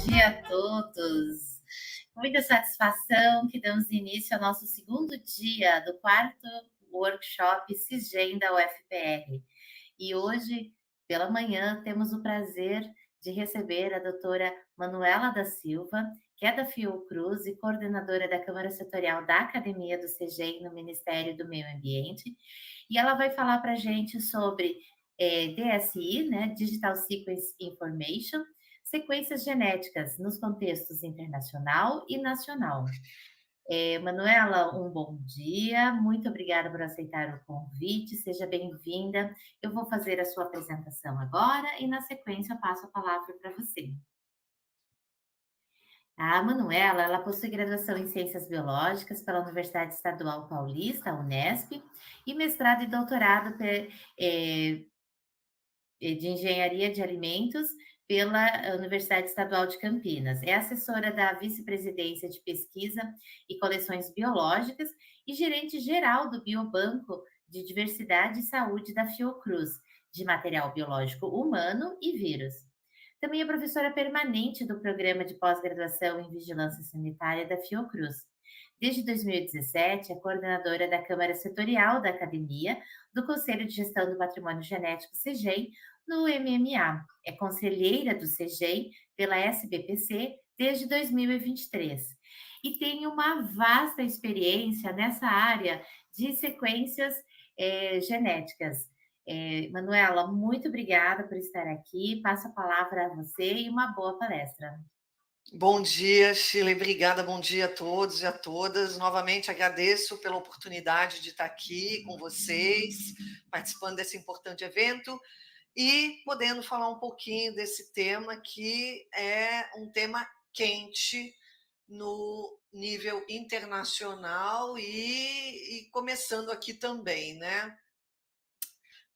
dia a todos. Com muita satisfação que damos início ao nosso segundo dia do quarto workshop CISGEM da UFPR. E hoje, pela manhã, temos o prazer de receber a doutora Manuela da Silva, que é da Fiocruz e coordenadora da Câmara Setorial da Academia do CISGEM no Ministério do Meio Ambiente. E ela vai falar para a gente sobre DSI, né, Digital Sequence Information, sequências genéticas nos contextos internacional e nacional. Manuela, um bom dia, muito obrigada por aceitar o convite, seja bem-vinda. Eu vou fazer a sua apresentação agora e, na sequência, eu passo a palavra para você. A Manuela, ela possui graduação em Ciências Biológicas pela Universidade Estadual Paulista, a Unesp, e mestrado e doutorado de Engenharia de Alimentos pela Universidade Estadual de Campinas. É assessora da Vice-Presidência de Pesquisa e Coleções Biológicas e gerente geral do Biobanco de Diversidade e Saúde da Fiocruz, de material biológico humano e vírus. Também é professora permanente do Programa de Pós-Graduação em Vigilância Sanitária da Fiocruz. Desde 2017, é coordenadora da Câmara Setorial da Academia, do Conselho de Gestão do Patrimônio Genético CEGEM, no MMA. É conselheira do CEGEM pela SBPC desde 2023 e tem uma vasta experiência nessa área de sequências genéticas. Manuela, muito obrigada por estar aqui. Passo a palavra a você e uma boa palestra. Bom dia, Shirley, obrigada, bom dia a todos e a todas. Novamente agradeço pela oportunidade de estar aqui com vocês, participando desse importante evento e podendo falar um pouquinho desse tema que é um tema quente no nível internacional e começando aqui também, né?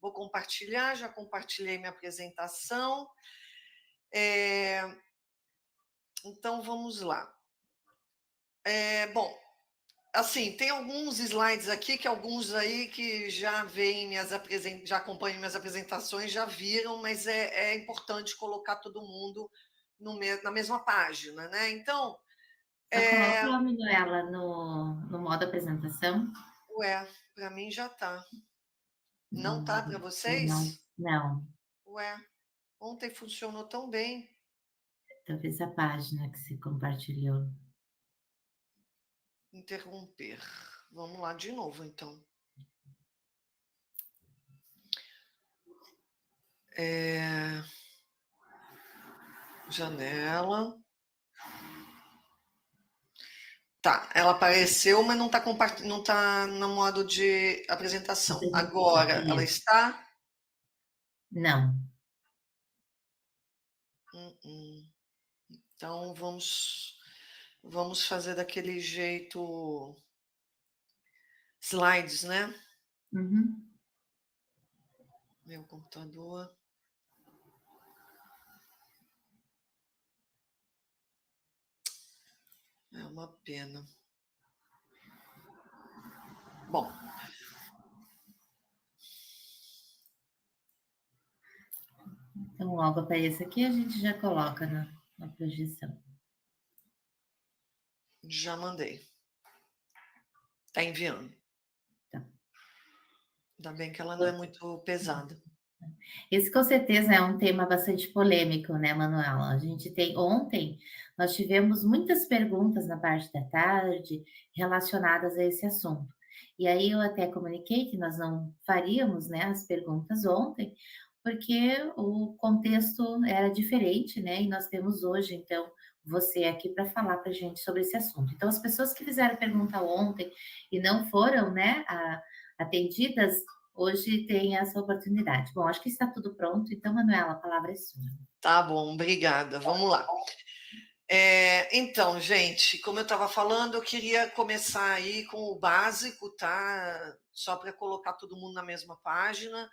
Vou compartilhar, já compartilhei minha apresentação. Então, vamos lá. Bom, assim, tem alguns slides aqui que alguns aí que já veem já acompanham minhas apresentações, já viram, mas é importante colocar todo mundo na mesma página, né? Então. Só coloca a Manuela no modo apresentação. Ué, para mim já tá. Não tá para Não, vocês? não. Ué, ontem funcionou tão bem. Talvez a página que se compartilhou. Interromper. Vamos lá de novo, então. Janela. Tá, ela apareceu, mas não tá no modo de apresentação. Agora, ela está? Não. Então, vamos fazer daquele jeito slides, né? Uhum. Meu computador. É uma pena. Bom. Então, logo apareça aqui, a gente já coloca na projeção. Já mandei. Tá enviando. Tá. Ainda bem que ela não é muito pesada. Esse com certeza é um tema bastante polêmico, né, Manuela? Ontem nós tivemos muitas perguntas na parte da tarde relacionadas a esse assunto. E aí eu até comuniquei que nós não faríamos, né, as perguntas ontem, porque o contexto era diferente, né? E nós temos hoje, então, você aqui para falar para a gente sobre esse assunto. Então, as pessoas que fizeram pergunta ontem e não foram, né, atendidas, hoje tem essa oportunidade. Bom, acho que está tudo pronto, então, Manuela, a palavra é sua. Tá bom, obrigada. Vamos lá. Então, gente, como eu estava falando, eu queria começar aí com o básico, tá? Só para colocar todo mundo na mesma página,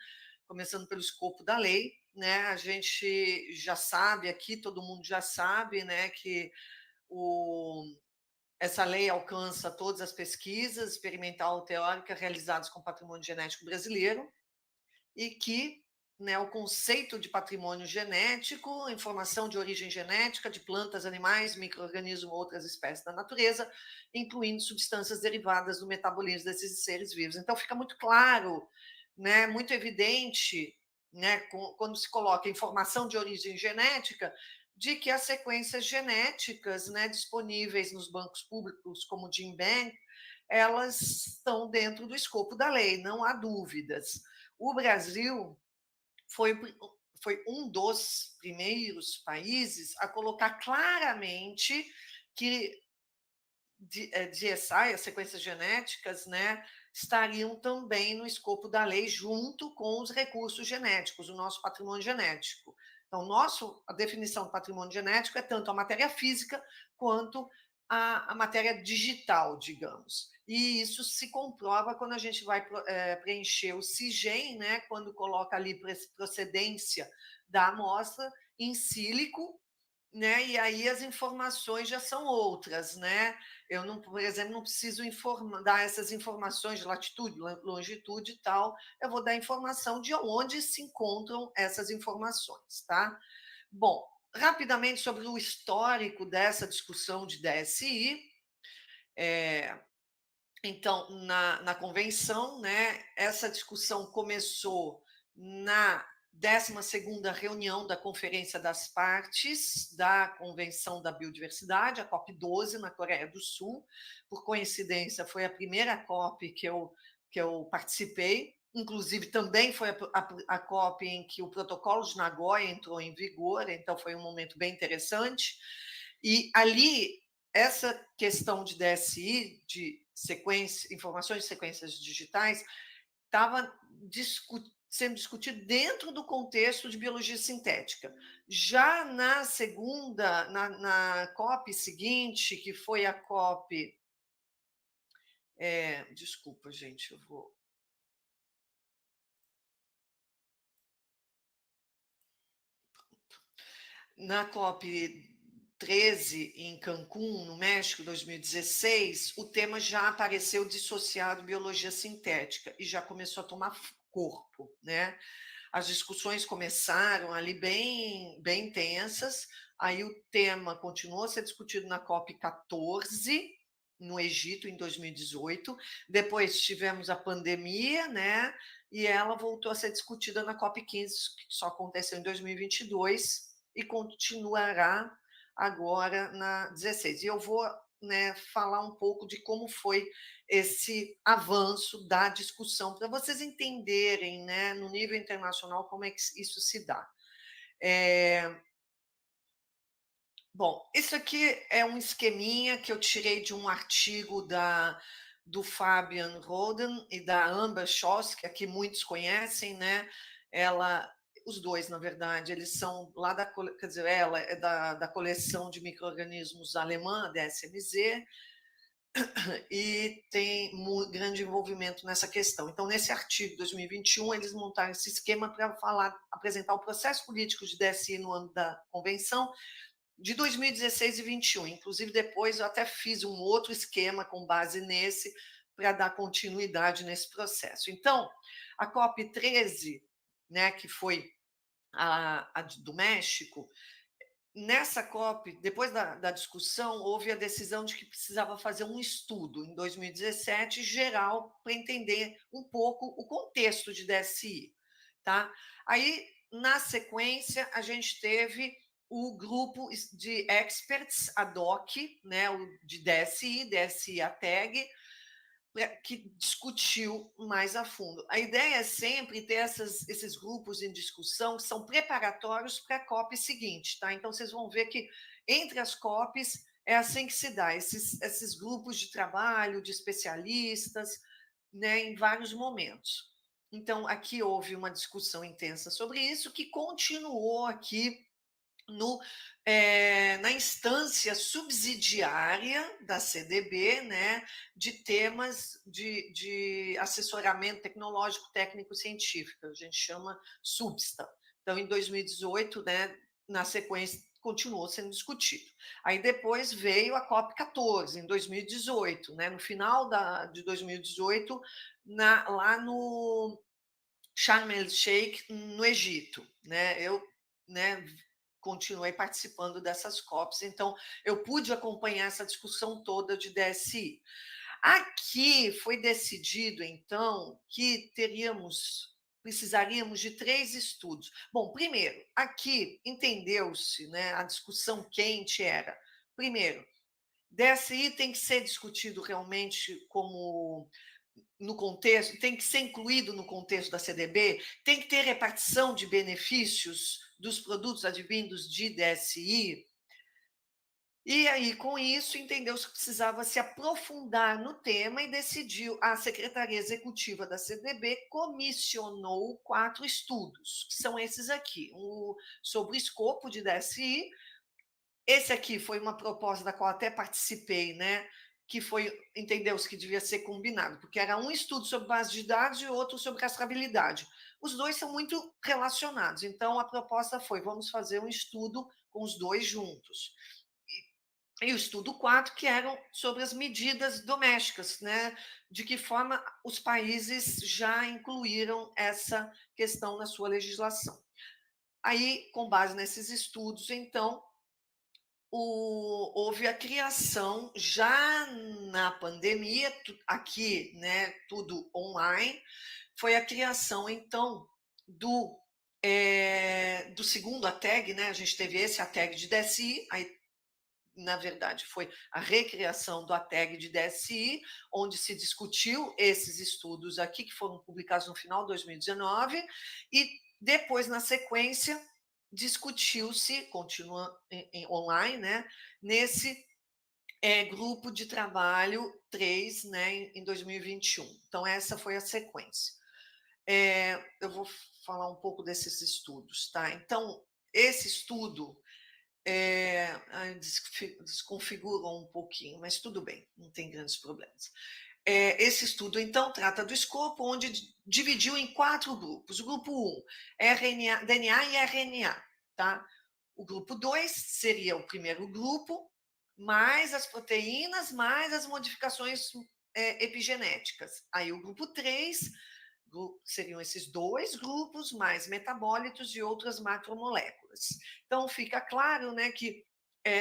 começando pelo escopo da lei, né? A gente já sabe aqui, todo mundo já sabe, né, que essa lei alcança todas as pesquisas experimental ou teórica realizadas com patrimônio genético brasileiro e que né, o conceito de patrimônio genético, informação de origem genética de plantas, animais, micro-organismos ou outras espécies da natureza, incluindo substâncias derivadas do metabolismo desses seres vivos. Então, fica muito claro, né, muito evidente, né, quando se coloca informação de origem genética, de que as sequências genéticas, né, disponíveis nos bancos públicos, como o GenBank, elas estão dentro do escopo da lei, não há dúvidas. O Brasil foi, foi um dos primeiros países a colocar claramente que DSI, as sequências genéticas, né, estariam também no escopo da lei, junto com os recursos genéticos, o nosso patrimônio genético. Então, a definição de patrimônio genético é tanto a matéria física quanto a matéria digital, digamos. E isso se comprova quando a gente vai preencher o CIGEM, né, quando coloca ali procedência da amostra em sílico, né? E aí as informações já são outras, né? Eu não, por exemplo, não preciso dar essas informações de latitude, longitude e tal. Eu vou dar informação de onde se encontram essas informações, tá? Bom, rapidamente sobre o histórico dessa discussão de DSI. Então, na convenção, né, essa discussão começou na 12ª reunião da Conferência das Partes da Convenção da Biodiversidade, a COP12, na Coreia do Sul. Por coincidência, foi a primeira COP que eu participei. Inclusive, também foi a COP em que o Protocolo de Nagoya entrou em vigor, então foi um momento bem interessante. E ali, essa questão de DSI, de informações de sequências digitais, estava sendo discutido dentro do contexto de biologia sintética. Já na segunda, na COP seguinte, que foi a COP. Desculpa, gente, eu vou. Na COP 13 em Cancún, no México, 2016, o tema já apareceu dissociado biologia sintética e já começou a tomar corpo, né? As discussões começaram ali bem intensas, aí o tema continuou a ser discutido na COP 14, no Egito, em 2018, depois tivemos a pandemia, né? E ela voltou a ser discutida na COP 15, que só aconteceu em 2022, e continuará agora na 16. E eu vou, né, falar um pouco de como foi esse avanço da discussão, para vocês entenderem, né, no nível internacional, como é que isso se dá. Bom, isso aqui é um esqueminha que eu tirei de um artigo do Fabian Roden e da Amber Schoss, que aqui muitos conhecem, né? Os dois, na verdade, eles são lá quer dizer, ela é da coleção de micro-organismos alemã, DSMZ, e tem grande envolvimento nessa questão. Então, nesse artigo de 2021, eles montaram esse esquema para apresentar o processo político de DSI no ano da convenção, de 2016 e 2021. Inclusive, depois eu até fiz um outro esquema com base nesse, para dar continuidade nesse processo. Então, a COP 13, né, que foi a do México, nessa COP, depois da discussão, houve a decisão de que precisava fazer um estudo, em 2017, geral, para entender um pouco o contexto de DSI. Tá? Aí, na sequência, a gente teve o grupo de experts ad hoc, né, de DSI ATEG, que discutiu mais a fundo. A ideia é sempre ter esses grupos em discussão que são preparatórios para a COP seguinte. Tá? Então, vocês vão ver que entre as COPs é assim que se dá, esses grupos de trabalho, de especialistas, né, em vários momentos. Então, aqui houve uma discussão intensa sobre isso, que continuou aqui na instância subsidiária da CDB, né, de temas de assessoramento tecnológico, técnico, científico, a gente chama SUBSTA. Então, em 2018, né, na sequência, continuou sendo discutido. Aí depois veio a COP 14, em 2018, né, no final de 2018, lá Sharm el-Sheikh, no Egito, né? Eu, né, continuei participando dessas COPs, então eu pude acompanhar essa discussão toda de DSI. Aqui foi decidido, então, que precisaríamos de 3 estudos. Bom, primeiro, aqui entendeu-se, né, a discussão quente era, primeiro, DSI tem que ser discutido realmente como no contexto, tem que ser incluído no contexto da CDB, tem que ter repartição de benefícios dos produtos advindos de DSI. E aí, com isso, entendeu-se que precisava se aprofundar no tema e decidiu, a Secretaria Executiva da CDB comissionou 4 estudos, que são esses aqui, sobre o escopo de DSI. Esse aqui foi uma proposta da qual até participei, né? Que foi, entendeu-se que devia ser combinado, porque era um estudo sobre base de dados e outro sobre rastreabilidade. Os dois são muito relacionados, então a proposta foi: vamos fazer um estudo com os dois juntos. E o estudo 4, que eram sobre as medidas domésticas, né? De que forma os países já incluíram essa questão na sua legislação. Aí, com base nesses estudos, então, houve a criação, já na pandemia, aqui, né, tudo online, foi a criação, então, do segundo ATEG, né? A gente teve esse ATEG de DSI, aí, na verdade, foi a recriação do ATEG de DSI, onde se discutiu esses estudos aqui, que foram publicados no final de 2019, e depois, na sequência, discutiu-se, continua online, né, nesse grupo de trabalho 3, né, em 2021. Então, essa foi a sequência. Eu vou falar um pouco desses estudos, tá? Então, esse estudo desconfigurou um pouquinho, mas tudo bem, não tem grandes problemas. Esse estudo, então, trata do escopo, onde dividiu em 4 grupos. O grupo 1, RNA, DNA e RNA. Tá? O grupo 2 seria o primeiro grupo, mais as proteínas, mais as modificações epigenéticas. Aí o grupo 3 seriam esses 2 grupos, mais metabólitos e outras macromoléculas. Então, fica claro, né, que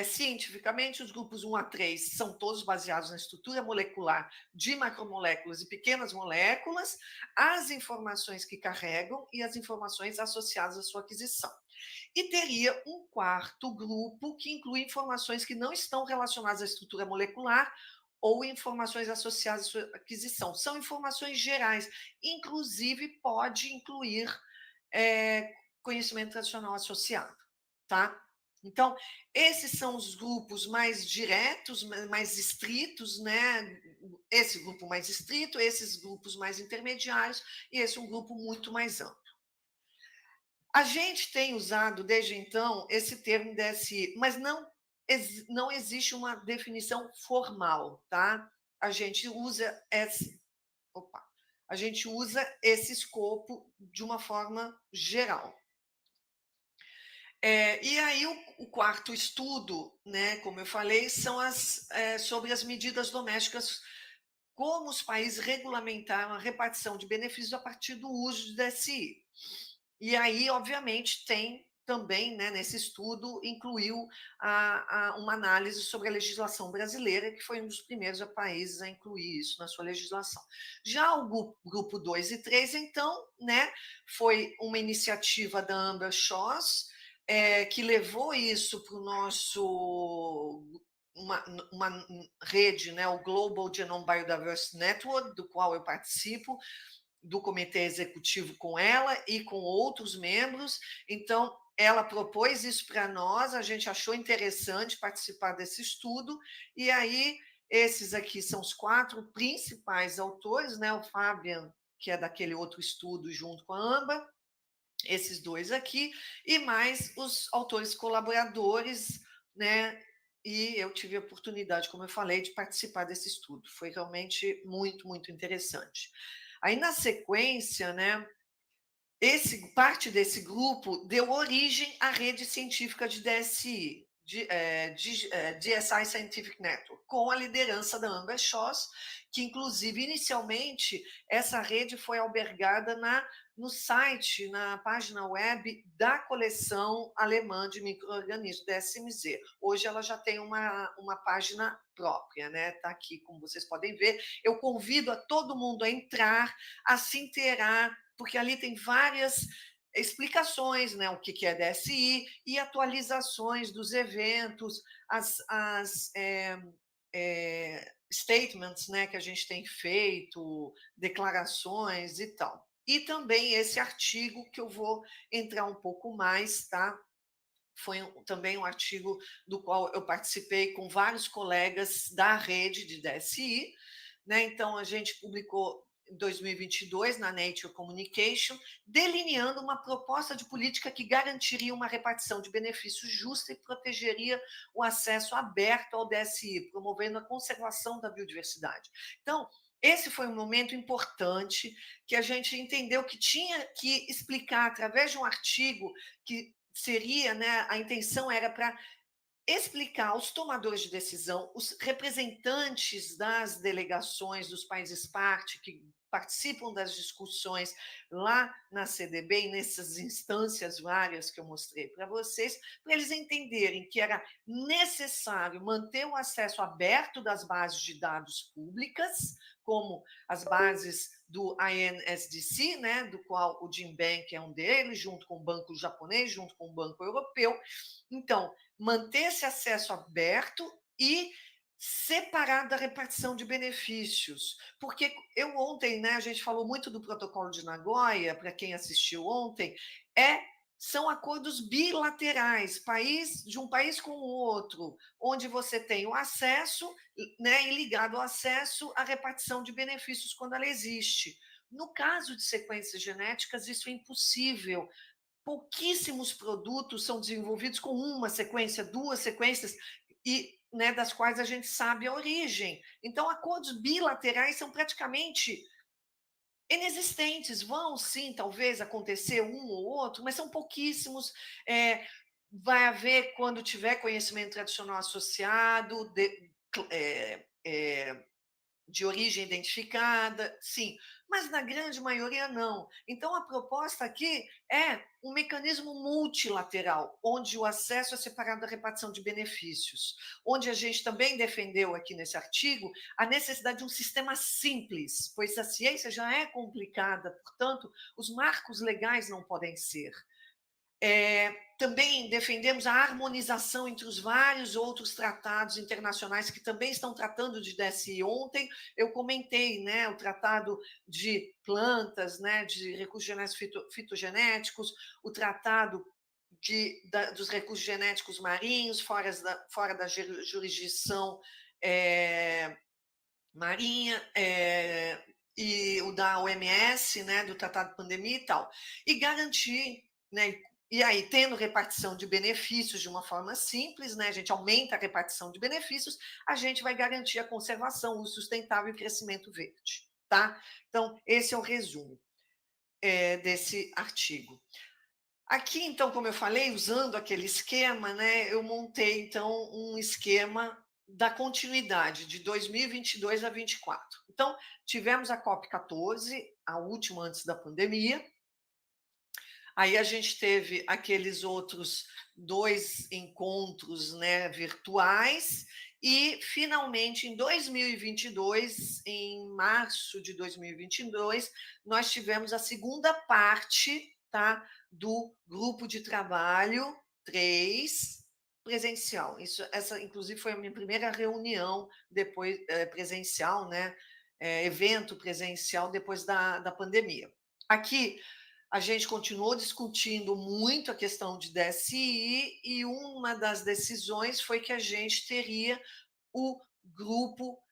cientificamente, os grupos 1 a 3 são todos baseados na estrutura molecular de macromoléculas e pequenas moléculas, as informações que carregam e as informações associadas à sua aquisição. E teria um 4º grupo que inclui informações que não estão relacionadas à estrutura molecular ou informações associadas à sua aquisição. São informações gerais, inclusive pode incluir conhecimento tradicional associado, tá? Então, esses são os grupos mais diretos, mais estritos, né? Esse grupo mais estrito, esses grupos mais intermediários, e esse é um grupo muito mais amplo. A gente tem usado, desde então, esse termo DSI, mas não existe uma definição formal, tá? A gente usa esse escopo de uma forma geral. E aí, o 4º estudo, né, como eu falei, são sobre as medidas domésticas, como os países regulamentaram a repartição de benefícios a partir do uso de DSI. E aí, obviamente, tem também, né, nesse estudo, incluiu uma análise sobre a legislação brasileira, que foi um dos primeiros países a incluir isso na sua legislação. Já o grupo 2 e 3, então, né, foi uma iniciativa da Amber Schoss, que levou isso para o nosso uma rede, né, o Global Genome Biodiversity Network, do qual eu participo, do comitê executivo com ela e com outros membros. Então, ela propôs isso para nós, a gente achou interessante participar desse estudo, e aí esses aqui são os 4 principais autores, né, o Fabian, que é daquele outro estudo junto com a Amba, esses 2 aqui, e mais os autores colaboradores, né? E eu tive a oportunidade, como eu falei, de participar desse estudo. Foi realmente muito, muito interessante. Aí, na sequência, né, parte desse grupo deu origem à rede científica de DSI, DSI Scientific Network, com a liderança da Amber Schoss, que, inclusive, inicialmente, essa rede foi albergada na no site, na página web da coleção alemã de micro-organismos, DSMZ. Hoje ela já tem uma página própria, né? Está aqui, como vocês podem ver. Eu convido a todo mundo a entrar, a se inteirar, porque ali tem várias explicações, né? O que é DSI e atualizações dos eventos, as statements, né, que a gente tem feito, declarações e tal. E também esse artigo que eu vou entrar um pouco mais, tá? Foi também um artigo do qual eu participei com vários colegas da rede de DSI, né? Então a gente publicou em 2022 na Nature Communication, delineando uma proposta de política que garantiria uma repartição de benefícios justa e protegeria o acesso aberto ao DSI, promovendo a conservação da biodiversidade. Então, esse foi um momento importante que a gente entendeu que tinha que explicar através de um artigo que seria, né, a intenção era para explicar aos tomadores de decisão, os representantes das delegações dos países parte, que participam das discussões lá na CDB e nessas instâncias várias que eu mostrei para vocês, para eles entenderem que era necessário manter o acesso aberto das bases de dados públicas, como as bases do INSDC, né, do qual o Jim Bank é um deles, junto com o Banco Japonês, junto com o Banco Europeu. Então, manter esse acesso aberto e separado da repartição de benefícios. Porque eu ontem, né, a gente falou muito do protocolo de Nagoya, para quem assistiu ontem, são acordos bilaterais, de um país com o outro, onde você tem o acesso, né, e ligado ao acesso à repartição de benefícios quando ela existe. No caso de sequências genéticas, isso é impossível. Pouquíssimos produtos são desenvolvidos com uma sequência, duas sequências, e, né, das quais a gente sabe a origem. Então, acordos bilaterais são praticamente inexistentes. Vão, sim, talvez acontecer um ou outro, mas são pouquíssimos. Vai haver quando tiver conhecimento tradicional associado, de origem identificada, sim, mas na grande maioria não. Então, a proposta aqui é um mecanismo multilateral, onde o acesso é separado da repartição de benefícios, onde a gente também defendeu aqui nesse artigo a necessidade de um sistema simples, pois a ciência já é complicada, portanto, os marcos legais não podem ser. Também defendemos a harmonização entre os vários outros tratados internacionais que também estão tratando de DSI. Ontem eu comentei, né, o tratado de plantas, né, de recursos genéticos fitogenéticos, o tratado dos recursos genéticos marinhos, fora da jurisdição marinha, e o da OMS, né, do Tratado de Pandemia e tal, e garantir, né, e aí, tendo repartição de benefícios de uma forma simples, né, a gente aumenta a repartição de benefícios, a gente vai garantir a conservação, o sustentável e o crescimento verde, tá? Então, esse é o resumo desse artigo. Aqui, então, como eu falei, usando aquele esquema, né, eu montei, então, um esquema da continuidade de 2022 a 2024. Então, tivemos a COP14, a última antes da pandemia. Aí a gente teve aqueles outros 2 encontros, né, virtuais, e finalmente em 2022, em março de 2022, nós tivemos a segunda parte, tá, do grupo de trabalho 3 presencial. Essa inclusive foi a minha primeira reunião depois presencial, né, evento presencial depois da pandemia. Aqui a gente continuou discutindo muito a questão de DSI e uma das decisões foi que a gente teria o grupo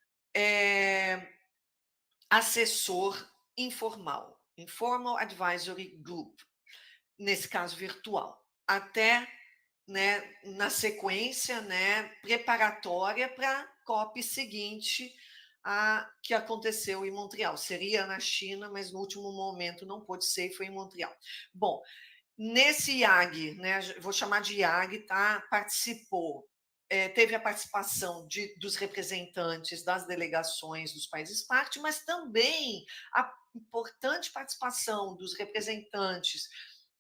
assessor informal, Informal Advisory Group, nesse caso virtual, até, né, na sequência, né, preparatória para a COP seguinte, que aconteceu em Montreal. Seria na China, mas no último momento não pôde ser e foi em Montreal. Bom, nesse IAG, né, vou chamar de IAG, tá? Participou, teve a participação dos representantes das delegações dos países parte, mas também importante participação dos representantes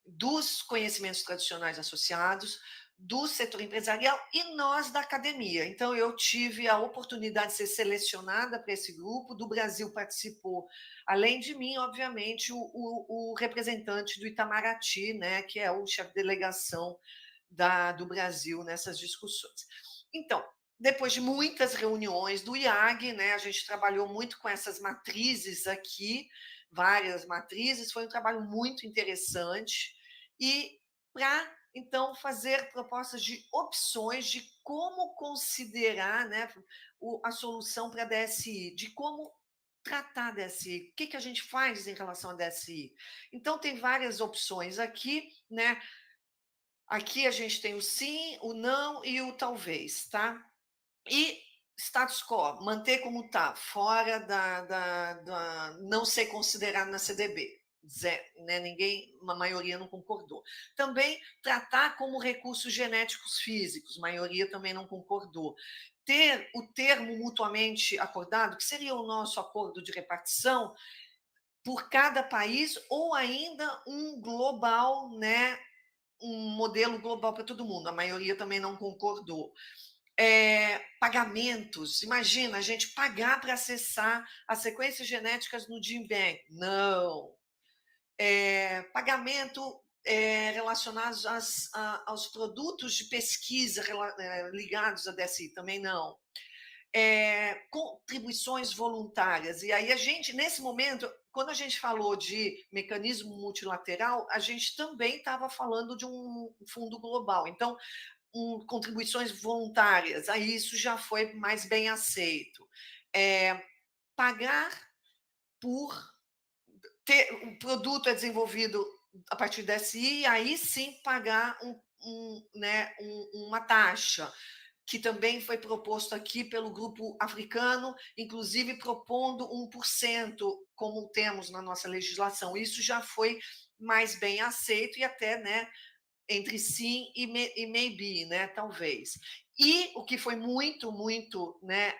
dos conhecimentos tradicionais associados, do setor empresarial e nós da academia. Então, eu tive a oportunidade de ser selecionada para esse grupo. Do Brasil participou, além de mim, obviamente, o representante do Itamaraty, né, que é o chefe de delegação do Brasil nessas discussões. Então, depois de muitas reuniões do IAG, né, a gente trabalhou muito com essas matrizes aqui, várias matrizes, foi um trabalho muito interessante, e para, então, fazer propostas de opções de como considerar, né, a solução para a DSI, de como tratar a DSI, o que, que a gente faz em relação à DSI. Então, tem várias opções aqui, né? Aqui a gente tem o sim, o não e o talvez, tá? E status quo, manter como está, fora não ser considerado na CDB. Né? Ninguém, uma maioria não concordou. Também tratar como recursos genéticos físicos, maioria também não concordou. Ter o termo mutuamente acordado, que seria o nosso acordo de repartição, por cada país, ou ainda um global, né? Um modelo global para todo mundo. A maioria também não concordou. Pagamentos, imagina a gente pagar para acessar as sequências genéticas no GenBank. Não. Pagamento relacionados aos produtos de pesquisa ligados à DSI, também não. Contribuições voluntárias. E aí a gente, nesse momento, quando a gente falou de mecanismo multilateral, a gente também estava falando de um fundo global. Então, contribuições voluntárias, aí isso já foi mais bem aceito. Pagar por ter um produto desenvolvido a partir da SI, e aí sim pagar uma taxa, que também foi proposto aqui pelo grupo africano, inclusive propondo 1%, como temos na nossa legislação. Isso já foi mais bem aceito e até, né, entre sim e maybe, né, talvez. E o que foi muito, muito, né,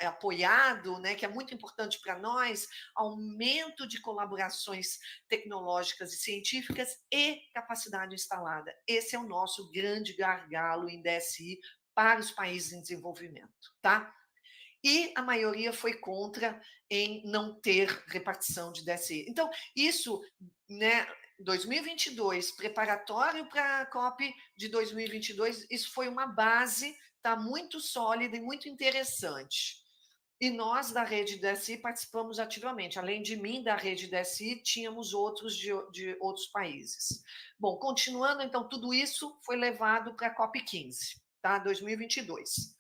apoiado, né, que é muito importante para nós, aumento de colaborações tecnológicas e científicas e capacidade instalada. Esse é o nosso grande gargalo em DSI para os países em desenvolvimento, tá? E a maioria foi contra em não ter repartição de DSI. Então, isso, né, 2022, preparatório para a COP de 2022, isso foi uma base, tá, muito sólida e muito interessante. E nós, da rede DSI, participamos ativamente. Além de mim, da rede DSI, tínhamos outros de outros países. Bom, continuando, então, tudo isso foi levado para a COP 15, tá, 2022.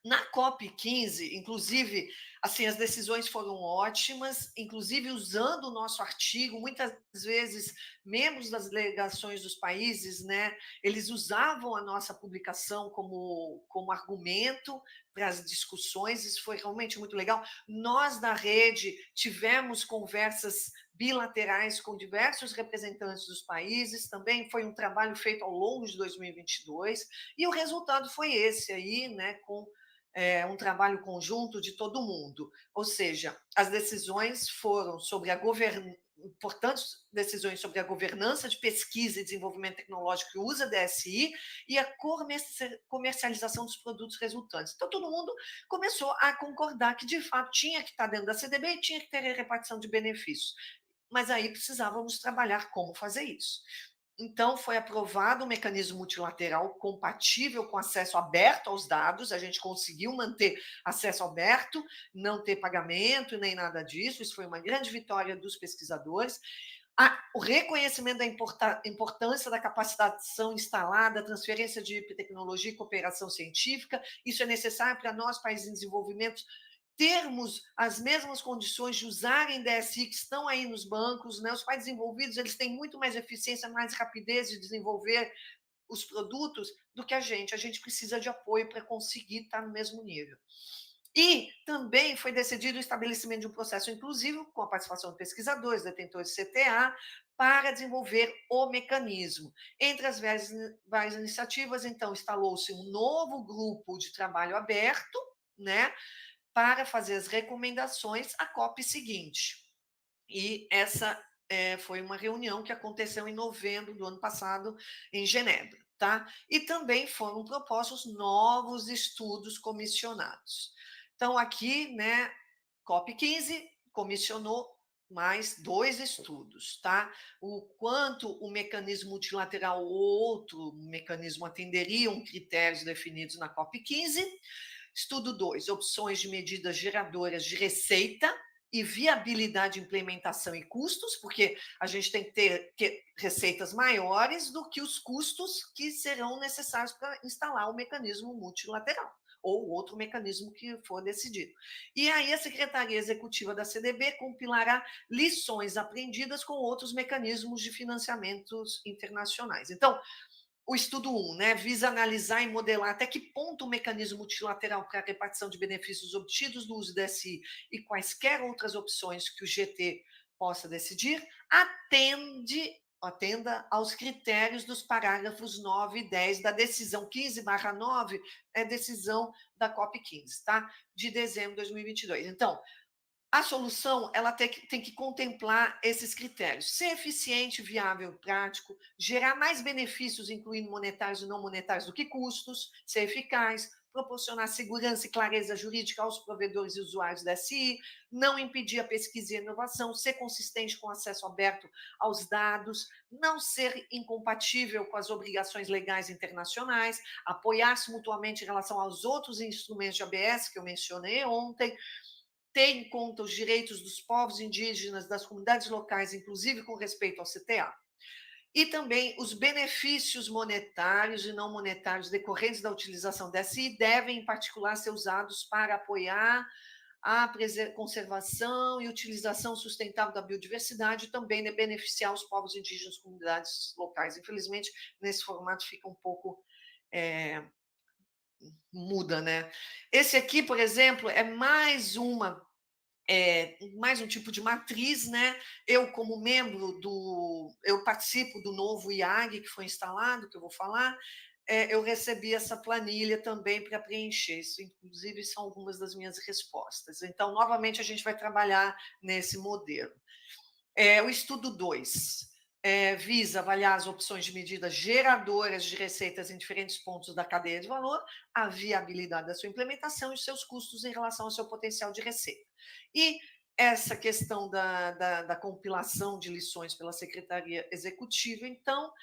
Na COP15, inclusive, assim, as decisões foram ótimas, inclusive usando o nosso artigo, muitas vezes membros das delegações dos países, né, eles usavam a nossa publicação como argumento para as discussões, isso foi realmente muito legal. Nós, da rede, tivemos conversas bilaterais com diversos representantes dos países, também foi um trabalho feito ao longo de 2022, e o resultado foi esse aí, né, com um trabalho conjunto de todo mundo. Ou seja, as decisões foram sobre importantes decisões sobre a governança de pesquisa e desenvolvimento tecnológico que usa DSI e a comercialização dos produtos resultantes. Então, todo mundo começou a concordar que, de fato, tinha que estar dentro da CDB e tinha que ter repartição de benefícios. Mas aí precisávamos trabalhar como fazer isso. Então, foi aprovado um mecanismo multilateral compatível com acesso aberto aos dados, a gente conseguiu manter acesso aberto, não ter pagamento nem nada disso, isso foi uma grande vitória dos pesquisadores. O reconhecimento da importância da capacitação instalada, transferência de tecnologia e cooperação científica, isso é necessário para nós, países em desenvolvimento, termos as mesmas condições de usarem DSI que estão aí nos bancos, né? Os países desenvolvidos, eles têm muito mais eficiência, mais rapidez de desenvolver os produtos do que a gente. A gente precisa de apoio para conseguir estar no mesmo nível. E também foi decidido o estabelecimento de um processo inclusivo, com a participação de pesquisadores, detentores de CTA, para desenvolver o mecanismo. Entre as várias iniciativas, então, instalou-se um novo grupo de trabalho aberto, né, para fazer as recomendações à COP seguinte. E essa foi uma reunião que aconteceu em novembro do ano passado, em Genebra. Tá? E também foram propostos novos estudos comissionados. Então, aqui, né, COP15 comissionou mais 2 estudos, tá? O quanto o mecanismo multilateral ou outro mecanismo atenderiam critérios definidos na COP15. Estudo 2, opções de medidas geradoras de receita e viabilidade de implementação e custos, porque a gente tem que ter receitas maiores do que os custos que serão necessários para instalar o mecanismo multilateral ou outro mecanismo que for decidido. E aí a Secretaria Executiva da CDB compilará lições aprendidas com outros mecanismos de financiamentos internacionais. Então, o estudo 1, né, visa analisar e modelar até que ponto o mecanismo multilateral para a repartição de benefícios obtidos do uso do DSI e quaisquer outras opções que o GT possa decidir, atenda aos critérios dos parágrafos 9 e 10 da decisão 15/9, é decisão da COP15, tá? De dezembro de 2022. Então, a solução ela tem que contemplar esses critérios: ser eficiente, viável, prático, gerar mais benefícios, incluindo monetários e não monetários, do que custos, ser eficaz, proporcionar segurança e clareza jurídica aos provedores e usuários da SI, não impedir a pesquisa e a inovação, ser consistente com acesso aberto aos dados, não ser incompatível com as obrigações legais internacionais, apoiar-se mutuamente em relação aos outros instrumentos de ABS que eu mencionei ontem, ter em conta os direitos dos povos indígenas, das comunidades locais, inclusive com respeito ao CTA, e também os benefícios monetários e não monetários decorrentes da utilização dessa e devem, em particular, ser usados para apoiar a conservação e utilização sustentável da biodiversidade e também beneficiar os povos indígenas, comunidades locais. Infelizmente, nesse formato fica um pouco muda, né? Esse aqui, por exemplo, é mais um tipo de matriz, né? Eu, como membro eu participo do novo IAG que foi instalado, que eu vou falar, eu recebi essa planilha também para preencher. Isso, inclusive, são algumas das minhas respostas. Então, novamente, a gente vai trabalhar nesse modelo. O estudo 2 visa avaliar as opções de medidas geradoras de receitas em diferentes pontos da cadeia de valor, a viabilidade da sua implementação e os seus custos em relação ao seu potencial de receita. E essa questão da compilação de lições pela Secretaria Executiva, então,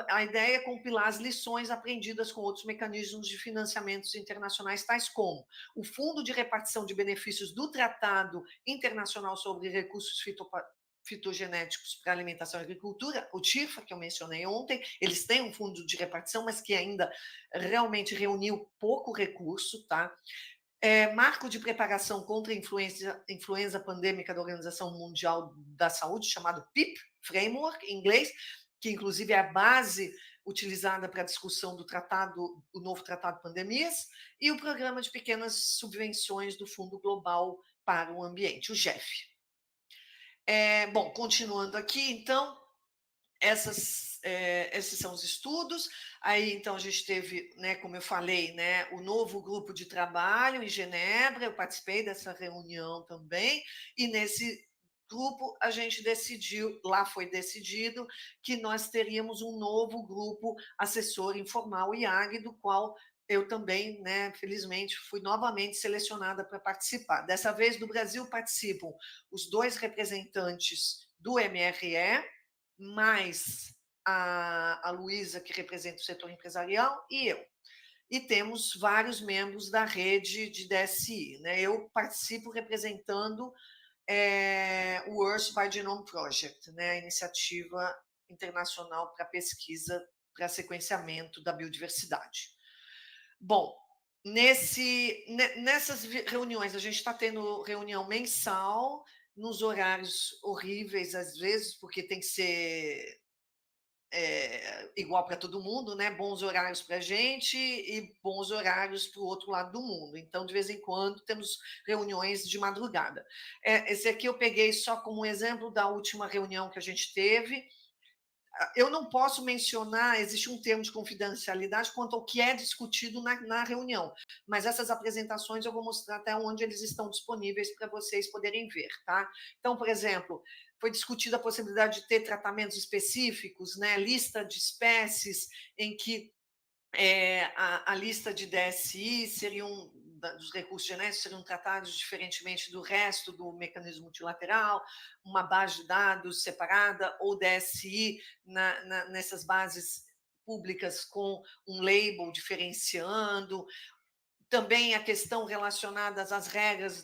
a ideia é compilar as lições aprendidas com outros mecanismos de financiamentos internacionais, tais como o Fundo de Repartição de Benefícios do Tratado Internacional sobre Recursos Fitogenéticos para Alimentação e Agricultura, o TIFA, que eu mencionei ontem. Eles têm um fundo de repartição, mas que ainda realmente reuniu pouco recurso, tá? Marco de preparação contra a influenza pandêmica da Organização Mundial da Saúde, chamado PIP, Framework, em inglês, que inclusive é a base utilizada para a discussão do novo Tratado de Pandemias, e o Programa de Pequenas Subvenções do Fundo Global para o Ambiente, o GEF. Bom, continuando aqui, então, esses são os estudos. Aí, então, a gente teve, né, como eu falei, né, o novo grupo de trabalho em Genebra, eu participei dessa reunião também, e nesse grupo a gente lá foi decidido que nós teríamos um novo grupo assessor informal, IAG, do qual eu também, né, felizmente, fui novamente selecionada para participar. Dessa vez, do Brasil participam os 2 representantes do MRE, mais a Luísa, que representa o setor empresarial, e eu. E temos vários membros da rede de DSI. Né? Eu participo representando o Earth by Genome Project, né? A iniciativa internacional para pesquisa para sequenciamento da biodiversidade. Bom, nessas reuniões, a gente está tendo reunião mensal, nos horários horríveis, às vezes, porque tem que ser igual para todo mundo, né? Bons horários para a gente e bons horários para o outro lado do mundo. Então, de vez em quando, temos reuniões de madrugada. Esse aqui eu peguei só como exemplo da última reunião que a gente teve. eu não posso mencionar, existe um termo de confidencialidade quanto ao que é discutido na reunião, mas essas apresentações eu vou mostrar até onde eles estão disponíveis para vocês poderem ver, tá? Então, por exemplo, foi discutida a possibilidade de ter tratamentos específicos, né? Lista de espécies em que a lista de DSI seriam dos recursos genéticos seriam tratados diferentemente do resto do mecanismo multilateral, uma base de dados separada ou DSI nessas bases públicas com um label diferenciando, também a questão relacionada às regras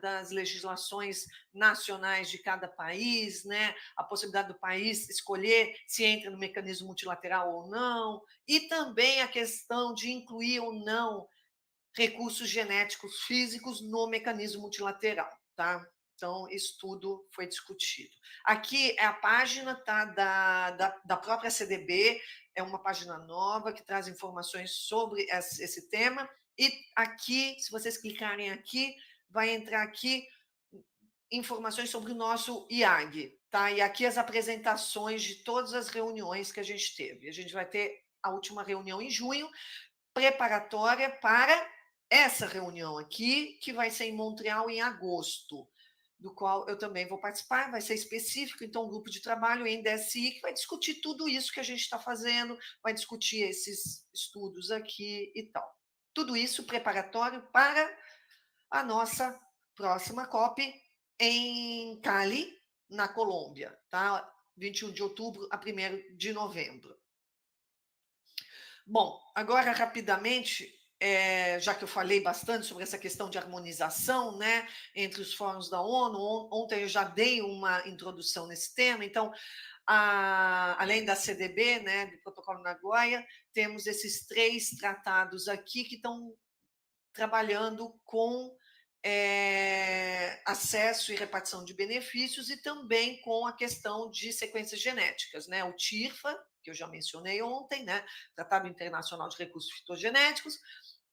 das legislações nacionais de cada país, né? A possibilidade do país escolher se entra no mecanismo multilateral ou não, e também a questão de incluir ou não recursos genéticos físicos no mecanismo multilateral, tá? Então, isso tudo foi discutido. Aqui é a página tá, da própria CDB, é uma página nova que traz informações sobre esse tema. E aqui, se vocês clicarem aqui, vai entrar aqui informações sobre o nosso IAG, tá? E aqui as apresentações de todas as reuniões que a gente teve. A gente vai ter a última reunião em junho, preparatória para essa reunião aqui, que vai ser em Montreal em agosto, do qual eu também vou participar, vai ser específico, então, um grupo de trabalho em DSI, que vai discutir tudo isso que a gente está fazendo, vai discutir esses estudos aqui e tal. Tudo isso preparatório para a nossa próxima COP em Cali, na Colômbia, tá? 21 de outubro a 1º de novembro. Bom, agora rapidamente, já que eu falei bastante sobre essa questão de harmonização, né, entre os fóruns da ONU, ontem eu já dei uma introdução nesse tema, então, além da CDB, né, do Protocolo Nagoya, temos esses 3 tratados aqui que estão trabalhando com acesso e repartição de benefícios e também com a questão de sequências genéticas, né? O TIRFA, que eu já mencionei ontem, né? Tratado Internacional de Recursos Fitogenéticos,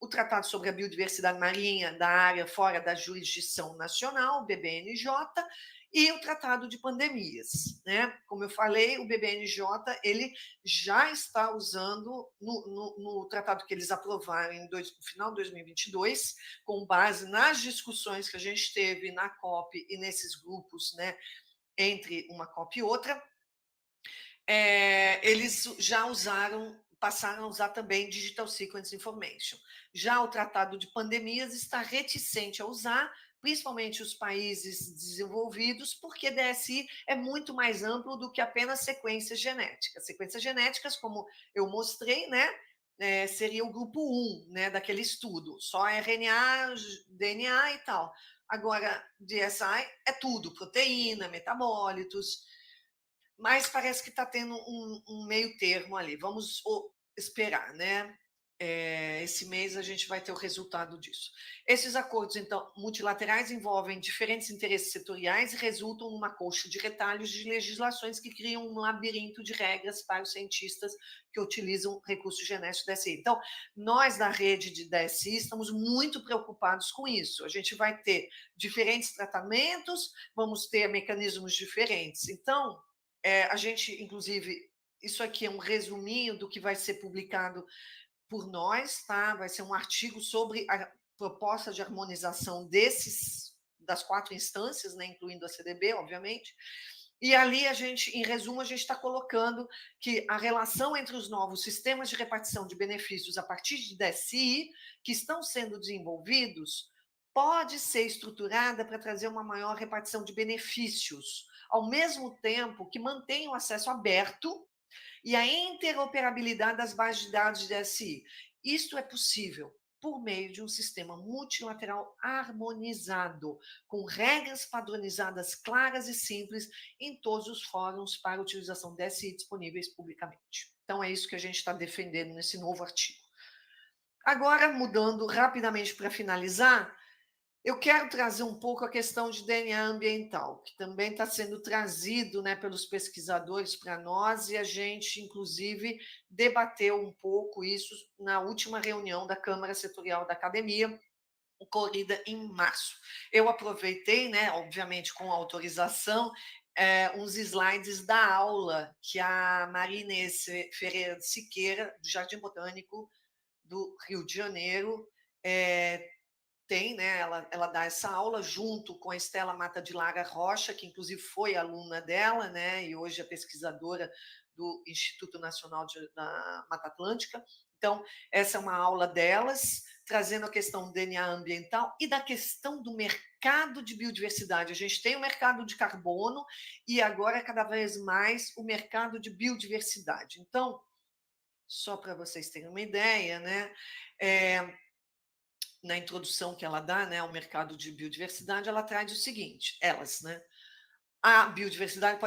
o Tratado sobre a Biodiversidade Marinha da área fora da jurisdição nacional, o BBNJ, e o Tratado de Pandemias, né? Como eu falei, o BBNJ ele já está usando no tratado que eles aprovaram no final de 2022, com base nas discussões que a gente teve na COP e nesses grupos, né, entre uma COP e outra, eles já passaram a usar também Digital Sequence Information. Já o Tratado de Pandemias está reticente a usar, principalmente os países desenvolvidos, porque DSI é muito mais amplo do que apenas sequências genéticas. Sequências genéticas, como eu mostrei, né, seria o grupo 1, né, daquele estudo, só RNA, DNA e tal. Agora, DSI é tudo, proteína, metabólitos, mas parece que está tendo um meio termo ali. Vamos esperar, né? Esse mês a gente vai ter o resultado disso. Esses acordos, então, multilaterais envolvem diferentes interesses setoriais e resultam numa colcha de retalhos de legislações que criam um labirinto de regras para os cientistas que utilizam recursos genéticos DSI. Então, nós da rede de DSI estamos muito preocupados com isso. A gente vai ter diferentes tratamentos, vamos ter mecanismos diferentes. Então, a gente, inclusive, isso aqui é um resuminho do que vai ser publicado por nós, tá? Vai ser um artigo sobre a proposta de harmonização das 4 instâncias, né, incluindo a CDB, obviamente. E ali a gente, em resumo, a gente está colocando que a relação entre os novos sistemas de repartição de benefícios a partir de DSI, que estão sendo desenvolvidos, pode ser estruturada para trazer uma maior repartição de benefícios, ao mesmo tempo que mantém o acesso aberto e a interoperabilidade das bases de dados de DSI. Isto é possível por meio de um sistema multilateral harmonizado, com regras padronizadas claras e simples em todos os fóruns para utilização DSI disponíveis publicamente. Então, é isso que a gente está defendendo nesse novo artigo. Agora, mudando rapidamente para finalizar, eu quero trazer um pouco a questão de DNA ambiental, que também está sendo trazido, né, pelos pesquisadores para nós, e a gente, inclusive, debateu um pouco isso na última reunião da Câmara Setorial da Academia, ocorrida em março. Eu aproveitei, né, obviamente com autorização, uns slides da aula que a Maria Inês Ferreira de Siqueira, do Jardim Botânico do Rio de Janeiro, tem, né? Ela dá essa aula junto com a Estela Mata de Lara Rocha, que inclusive foi aluna dela, né? E hoje é pesquisadora do Instituto Nacional da Mata Atlântica. Então, essa é uma aula delas, trazendo a questão do DNA ambiental e da questão do mercado de biodiversidade. A gente tem o mercado de carbono e agora, cada vez mais, o mercado de biodiversidade. Então, só para vocês terem uma ideia, né? Na introdução que ela dá, né, ao mercado de biodiversidade, ela traz o seguinte, né? A biodiversidade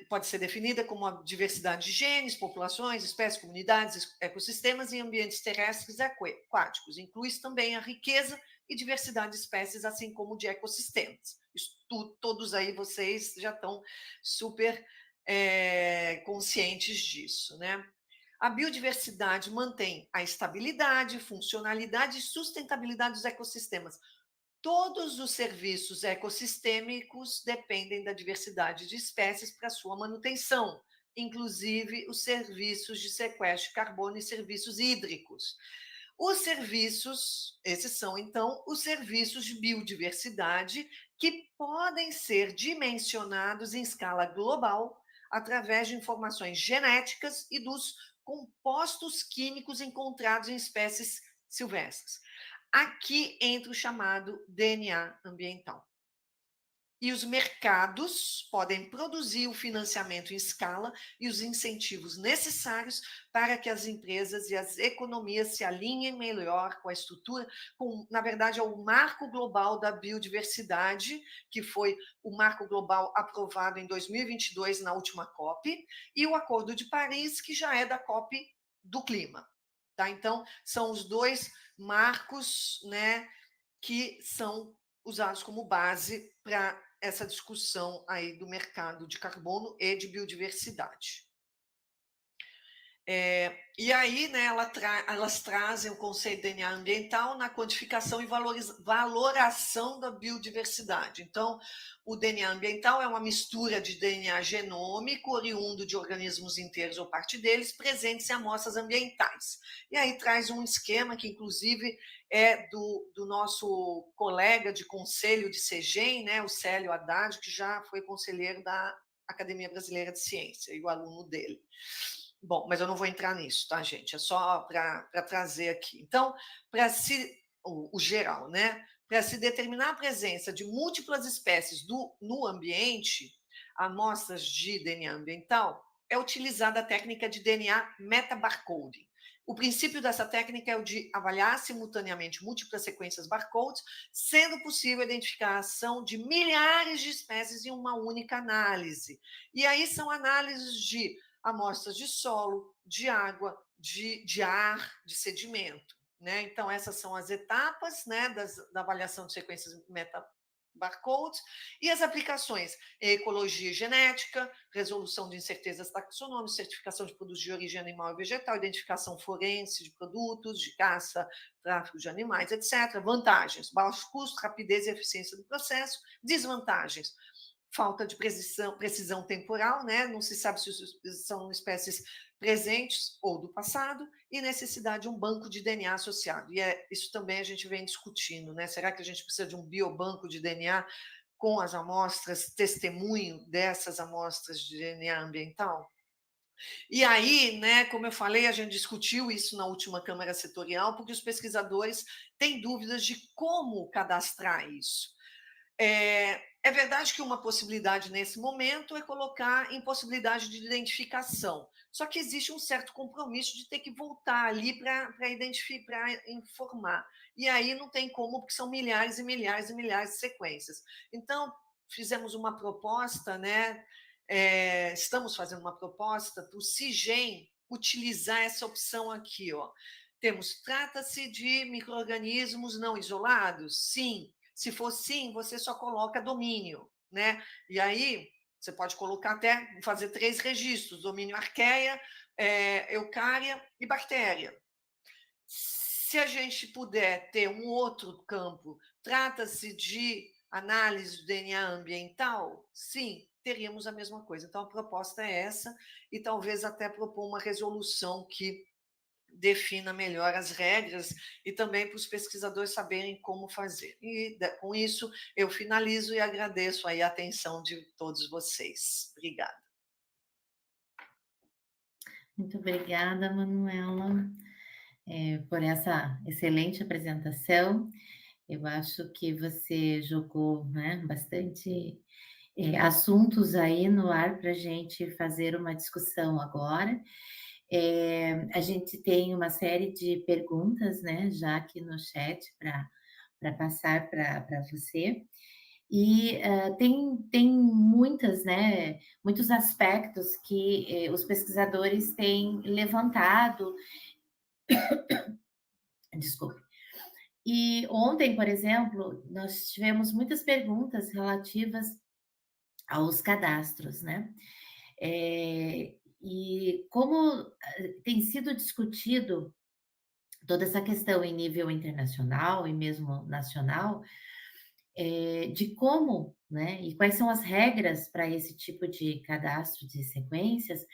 pode ser definida como a diversidade de genes, populações, espécies, comunidades, ecossistemas e ambientes terrestres e aquáticos. Inclui também a riqueza e diversidade de espécies, assim como de ecossistemas. Todos aí vocês já estão super conscientes disso, né? A biodiversidade mantém a estabilidade, funcionalidade e sustentabilidade dos ecossistemas. Todos os serviços ecossistêmicos dependem da diversidade de espécies para sua manutenção, inclusive os serviços de sequestro de carbono e serviços hídricos. Os serviços, esses são então os serviços de biodiversidade que podem ser dimensionados em escala global através de informações genéticas e dos compostos químicos encontrados em espécies silvestres. Aqui entra o chamado DNA ambiental. E os mercados podem produzir o financiamento em escala e os incentivos necessários para que as empresas e as economias se alinhem melhor com a estrutura, na verdade, é o Marco Global da Biodiversidade, que foi o Marco Global aprovado em 2022 na última COP, e o Acordo de Paris, que já é da COP do clima. Tá? Então, são os dois marcos, né, que são usados como base para essa discussão aí do mercado de carbono e de biodiversidade. E aí, né, elas trazem o conceito de DNA ambiental na quantificação e valoração da biodiversidade. Então, o DNA ambiental é uma mistura de DNA genômico, oriundo de organismos inteiros ou parte deles, presentes em amostras ambientais. E aí traz um esquema que, inclusive, é do nosso colega de conselho de CEGEM, né, o Célio Haddad, que já foi conselheiro da Academia Brasileira de Ciência, e o aluno dele. Bom, mas eu não vou entrar nisso, tá, gente? É só para trazer aqui. Então, o geral, né? Para se determinar a presença de múltiplas espécies no ambiente, amostras de DNA ambiental, é utilizada a técnica de DNA metabarcoding. O princípio dessa técnica é o de avaliar simultaneamente múltiplas sequências barcodes, sendo possível a identificação de milhares de espécies em uma única análise. E aí são análises de amostras de solo, de água, de ar, de sedimento. Né? Então, essas são as etapas, né, da avaliação de sequências meta-barcodes e as aplicações em ecologia genética, resolução de incertezas taxonômicas, certificação de produtos de origem animal e vegetal, identificação forense de produtos, de caça, tráfico de animais, etc. Vantagens: baixo custo, rapidez e eficiência do processo. Desvantagens: falta de precisão temporal, né? Não se sabe se são espécies presentes ou do passado, e necessidade de um banco de DNA associado. E isso também a gente vem discutindo, né? Será que a gente precisa de um biobanco de DNA com as amostras, testemunho dessas amostras de DNA ambiental? E aí, né, como eu falei, a gente discutiu isso na última Câmara Setorial, porque os pesquisadores têm dúvidas de como cadastrar isso. É verdade que uma possibilidade nesse momento é colocar impossibilidade de identificação, só que existe um certo compromisso de ter que voltar ali para identificar, para informar. E aí não tem como, porque são milhares e milhares e milhares de sequências. Então, fizemos uma proposta, né? Estamos fazendo uma proposta para o CIGEM utilizar essa opção aqui, ó. Trata-se de micro-organismos não isolados? Sim. Se for sim, você só coloca domínio, né? E aí você pode colocar até fazer 3 registros: domínio arqueia, eucária e bactéria. Se a gente puder ter um outro campo, trata-se de análise do DNA ambiental? Sim. teríamos a mesma coisa. Então, a proposta é essa, e talvez até propor uma resolução que defina melhor as regras e também para os pesquisadores saberem como fazer. E com isso eu finalizo e agradeço aí a atenção de todos vocês. Obrigada. Muito obrigada, Manuela, por essa excelente apresentação. Eu acho que você jogou, né, bastante assuntos aí no ar para a gente fazer uma discussão agora. A gente tem uma série de perguntas, né, já aqui no chat para passar para você. E tem muitas, né, muitos aspectos que os pesquisadores têm levantado. Desculpe. E ontem, por exemplo, nós tivemos muitas perguntas relativas aos cadastros, né? E como tem sido discutido toda essa questão em nível internacional e mesmo nacional, de como, né, e quais são as regras para esse tipo de cadastro de sequências,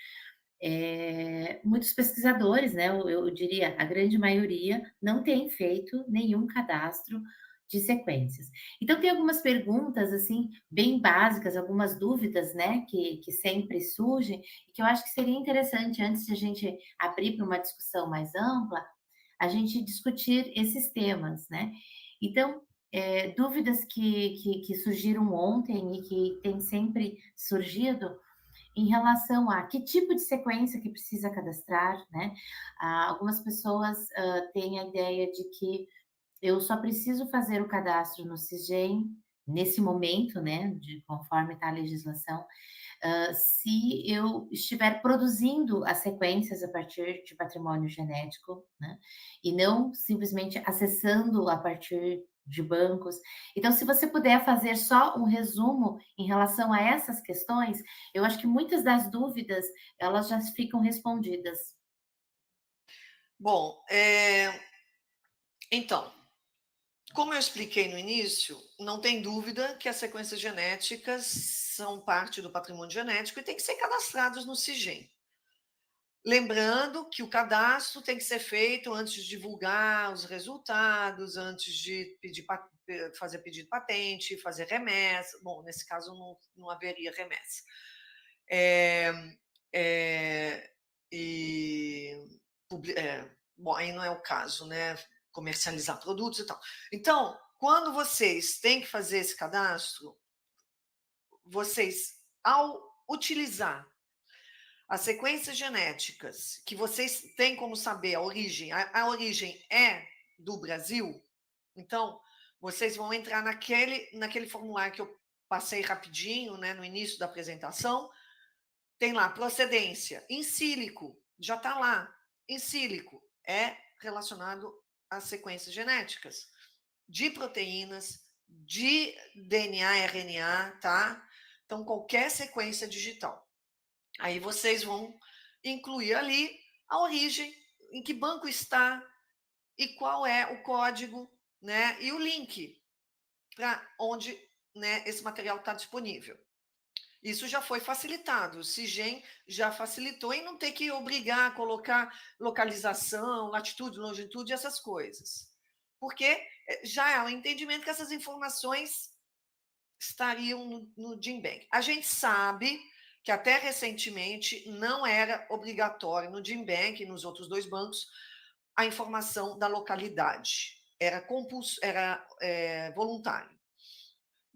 muitos pesquisadores, né, eu diria a grande maioria, não tem feito nenhum cadastro de sequências. Então tem algumas perguntas, assim, bem básicas, algumas dúvidas, né, que sempre surgem, e que eu acho que seria interessante, antes de a gente abrir para uma discussão mais ampla, a gente discutir esses temas, né. Então, dúvidas que surgiram ontem e que têm sempre surgido, em relação a que tipo de sequência que precisa cadastrar, né? Algumas pessoas têm a ideia de que eu só preciso fazer o cadastro no SISGEM nesse momento, né, de conforme está a legislação, se eu estiver produzindo as sequências a partir de patrimônio genético, né, e não simplesmente acessando a partir de bancos. Então, se você puder fazer só um resumo em relação a essas questões, eu acho que muitas das dúvidas, elas já ficam respondidas. Bom, então, como eu expliquei no início, não tem dúvida que as sequências genéticas são parte do patrimônio genético e têm que ser cadastrados no SIGEM. Lembrando que o cadastro tem que ser feito antes de divulgar os resultados, antes de fazer pedido de patente, fazer remessa. Bom, nesse caso não haveria remessa. Bom, aí não é o caso, né? Comercializar produtos e tal. Então, quando vocês têm que fazer esse cadastro, vocês, ao utilizar as sequências genéticas, que vocês têm como saber a origem, a origem é do Brasil, então vocês vão entrar naquele formulário que eu passei rapidinho, né, no início da apresentação, tem lá procedência, in sílico, já está lá, in sílico, é relacionado às sequências genéticas de proteínas, de DNA, RNA, tá? Então, qualquer sequência digital. Aí vocês vão incluir ali a origem, em que banco está e qual é o código, né? E o link para onde, né, esse material está disponível. Isso já foi facilitado, o SIGEM já facilitou em não ter que obrigar a colocar localização, latitude, longitude, essas coisas. Porque já é um entendimento que essas informações estariam no GenBank. A gente sabe que até recentemente não era obrigatório no GenBank e nos outros dois bancos a informação da localidade, era voluntário.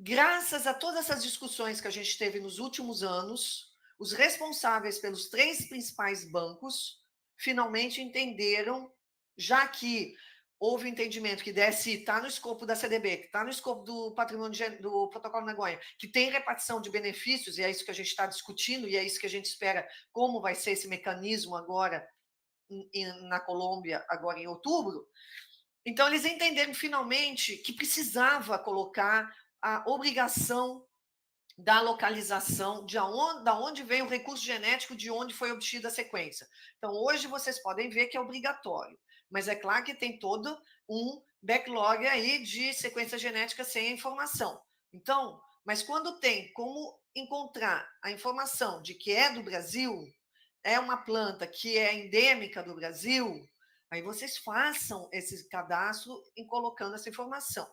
Graças a todas essas discussões que a gente teve nos últimos anos, os responsáveis pelos 3 principais bancos finalmente entenderam, já que houve entendimento que DSI está no escopo da CDB, que está no escopo do patrimônio do Protocolo de Nagoya, que tem repartição de benefícios, e é isso que a gente está discutindo, e é isso que a gente espera, como vai ser esse mecanismo agora na Colômbia, agora em outubro. Então, eles entenderam finalmente que precisava colocar a obrigação da localização da onde vem o recurso genético, de onde foi obtida a sequência. Então, hoje vocês podem ver que é obrigatório, mas é claro que tem todo um backlog aí de sequência genética sem a informação. Então, mas quando tem como encontrar a informação de que é do Brasil, é uma planta que é endêmica do Brasil, aí vocês façam esse cadastro em colocando essa informação.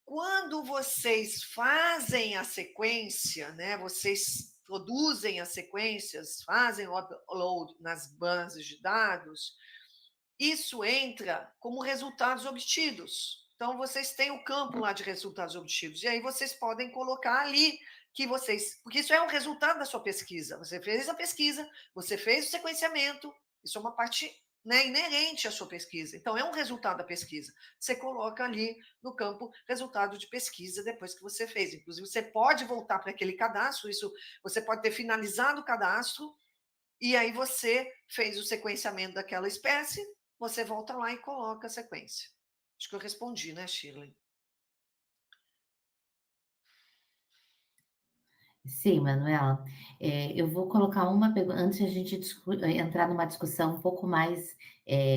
Quando vocês fazem a sequência, né, vocês produzem as sequências, fazem o upload nas bases de dados, isso entra como resultados obtidos. Então, vocês têm o campo lá de resultados obtidos, e aí vocês podem colocar ali que vocês. Porque isso é um resultado da sua pesquisa. Você fez a pesquisa, você fez o sequenciamento, isso é uma parte, né, inerente à sua pesquisa. Então, é um resultado da pesquisa. Você coloca ali no campo resultado de pesquisa depois que você fez. Inclusive, você pode voltar para aquele cadastro, isso você pode ter finalizado o cadastro, e aí você fez o sequenciamento daquela espécie, você volta lá e coloca a sequência. Acho que eu respondi, né, Shirley? Sim, Manuela. Eu vou colocar uma pergunta, antes de a gente entrar numa discussão um pouco mais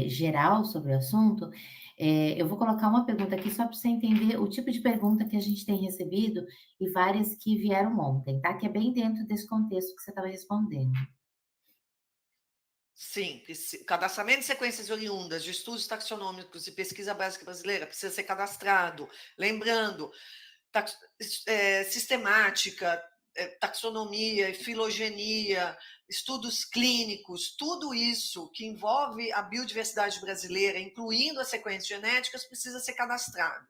geral sobre o assunto, eu vou colocar uma pergunta aqui só para você entender o tipo de pergunta que a gente tem recebido e várias que vieram ontem, tá? Que é bem dentro desse contexto que você estava respondendo. Sim, cadastramento de sequências oriundas de estudos taxonômicos e pesquisa básica brasileira precisa ser cadastrado. Lembrando, sistemática, taxonomia, filogenia, estudos clínicos, tudo isso que envolve a biodiversidade brasileira, incluindo as sequências genéticas, precisa ser cadastrado.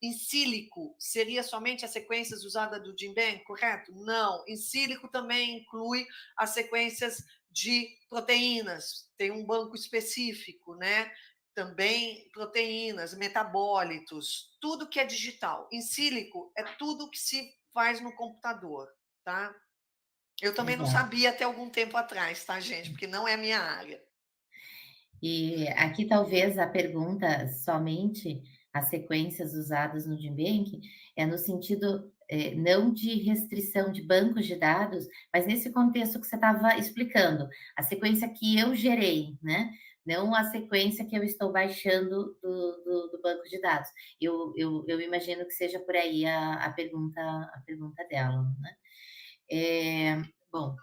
Em sílico, seria somente as sequências usadas do GenBank, correto? Não. Em sílico também inclui as sequências de proteínas, tem um banco específico, né? Também proteínas, metabólitos, tudo que é digital. Em sílico é tudo que se faz no computador, tá? Eu também não Exato. sabia até algum tempo atrás, tá, gente? Porque não é a minha área. E aqui talvez a pergunta somente as sequências usadas no GenBank é no sentido não de restrição de bancos de dados, mas nesse contexto que você estava explicando, a sequência que eu gerei, né? Não a sequência que eu estou baixando do banco de dados. Eu imagino que seja por aí a pergunta dela, né? Bom,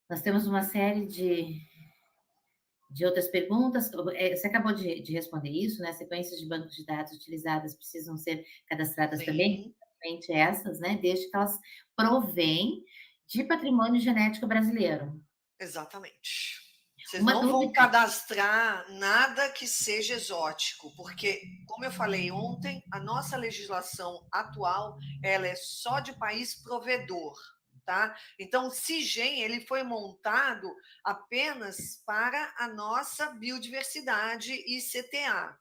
nós temos uma série de outras perguntas. Você acabou de responder isso, né? Sequências de bancos de dados utilizadas precisam ser cadastradas também, Sim, principalmente essas, né? Desde que elas provêm de patrimônio genético brasileiro. exatamente. Vocês Uma não vão dúvida. cadastrar nada que seja exótico, porque, como eu falei ontem, a nossa legislação atual ela é só de país provedor, tá? Então, o CIGEM ele foi montado apenas para a nossa biodiversidade e CTA.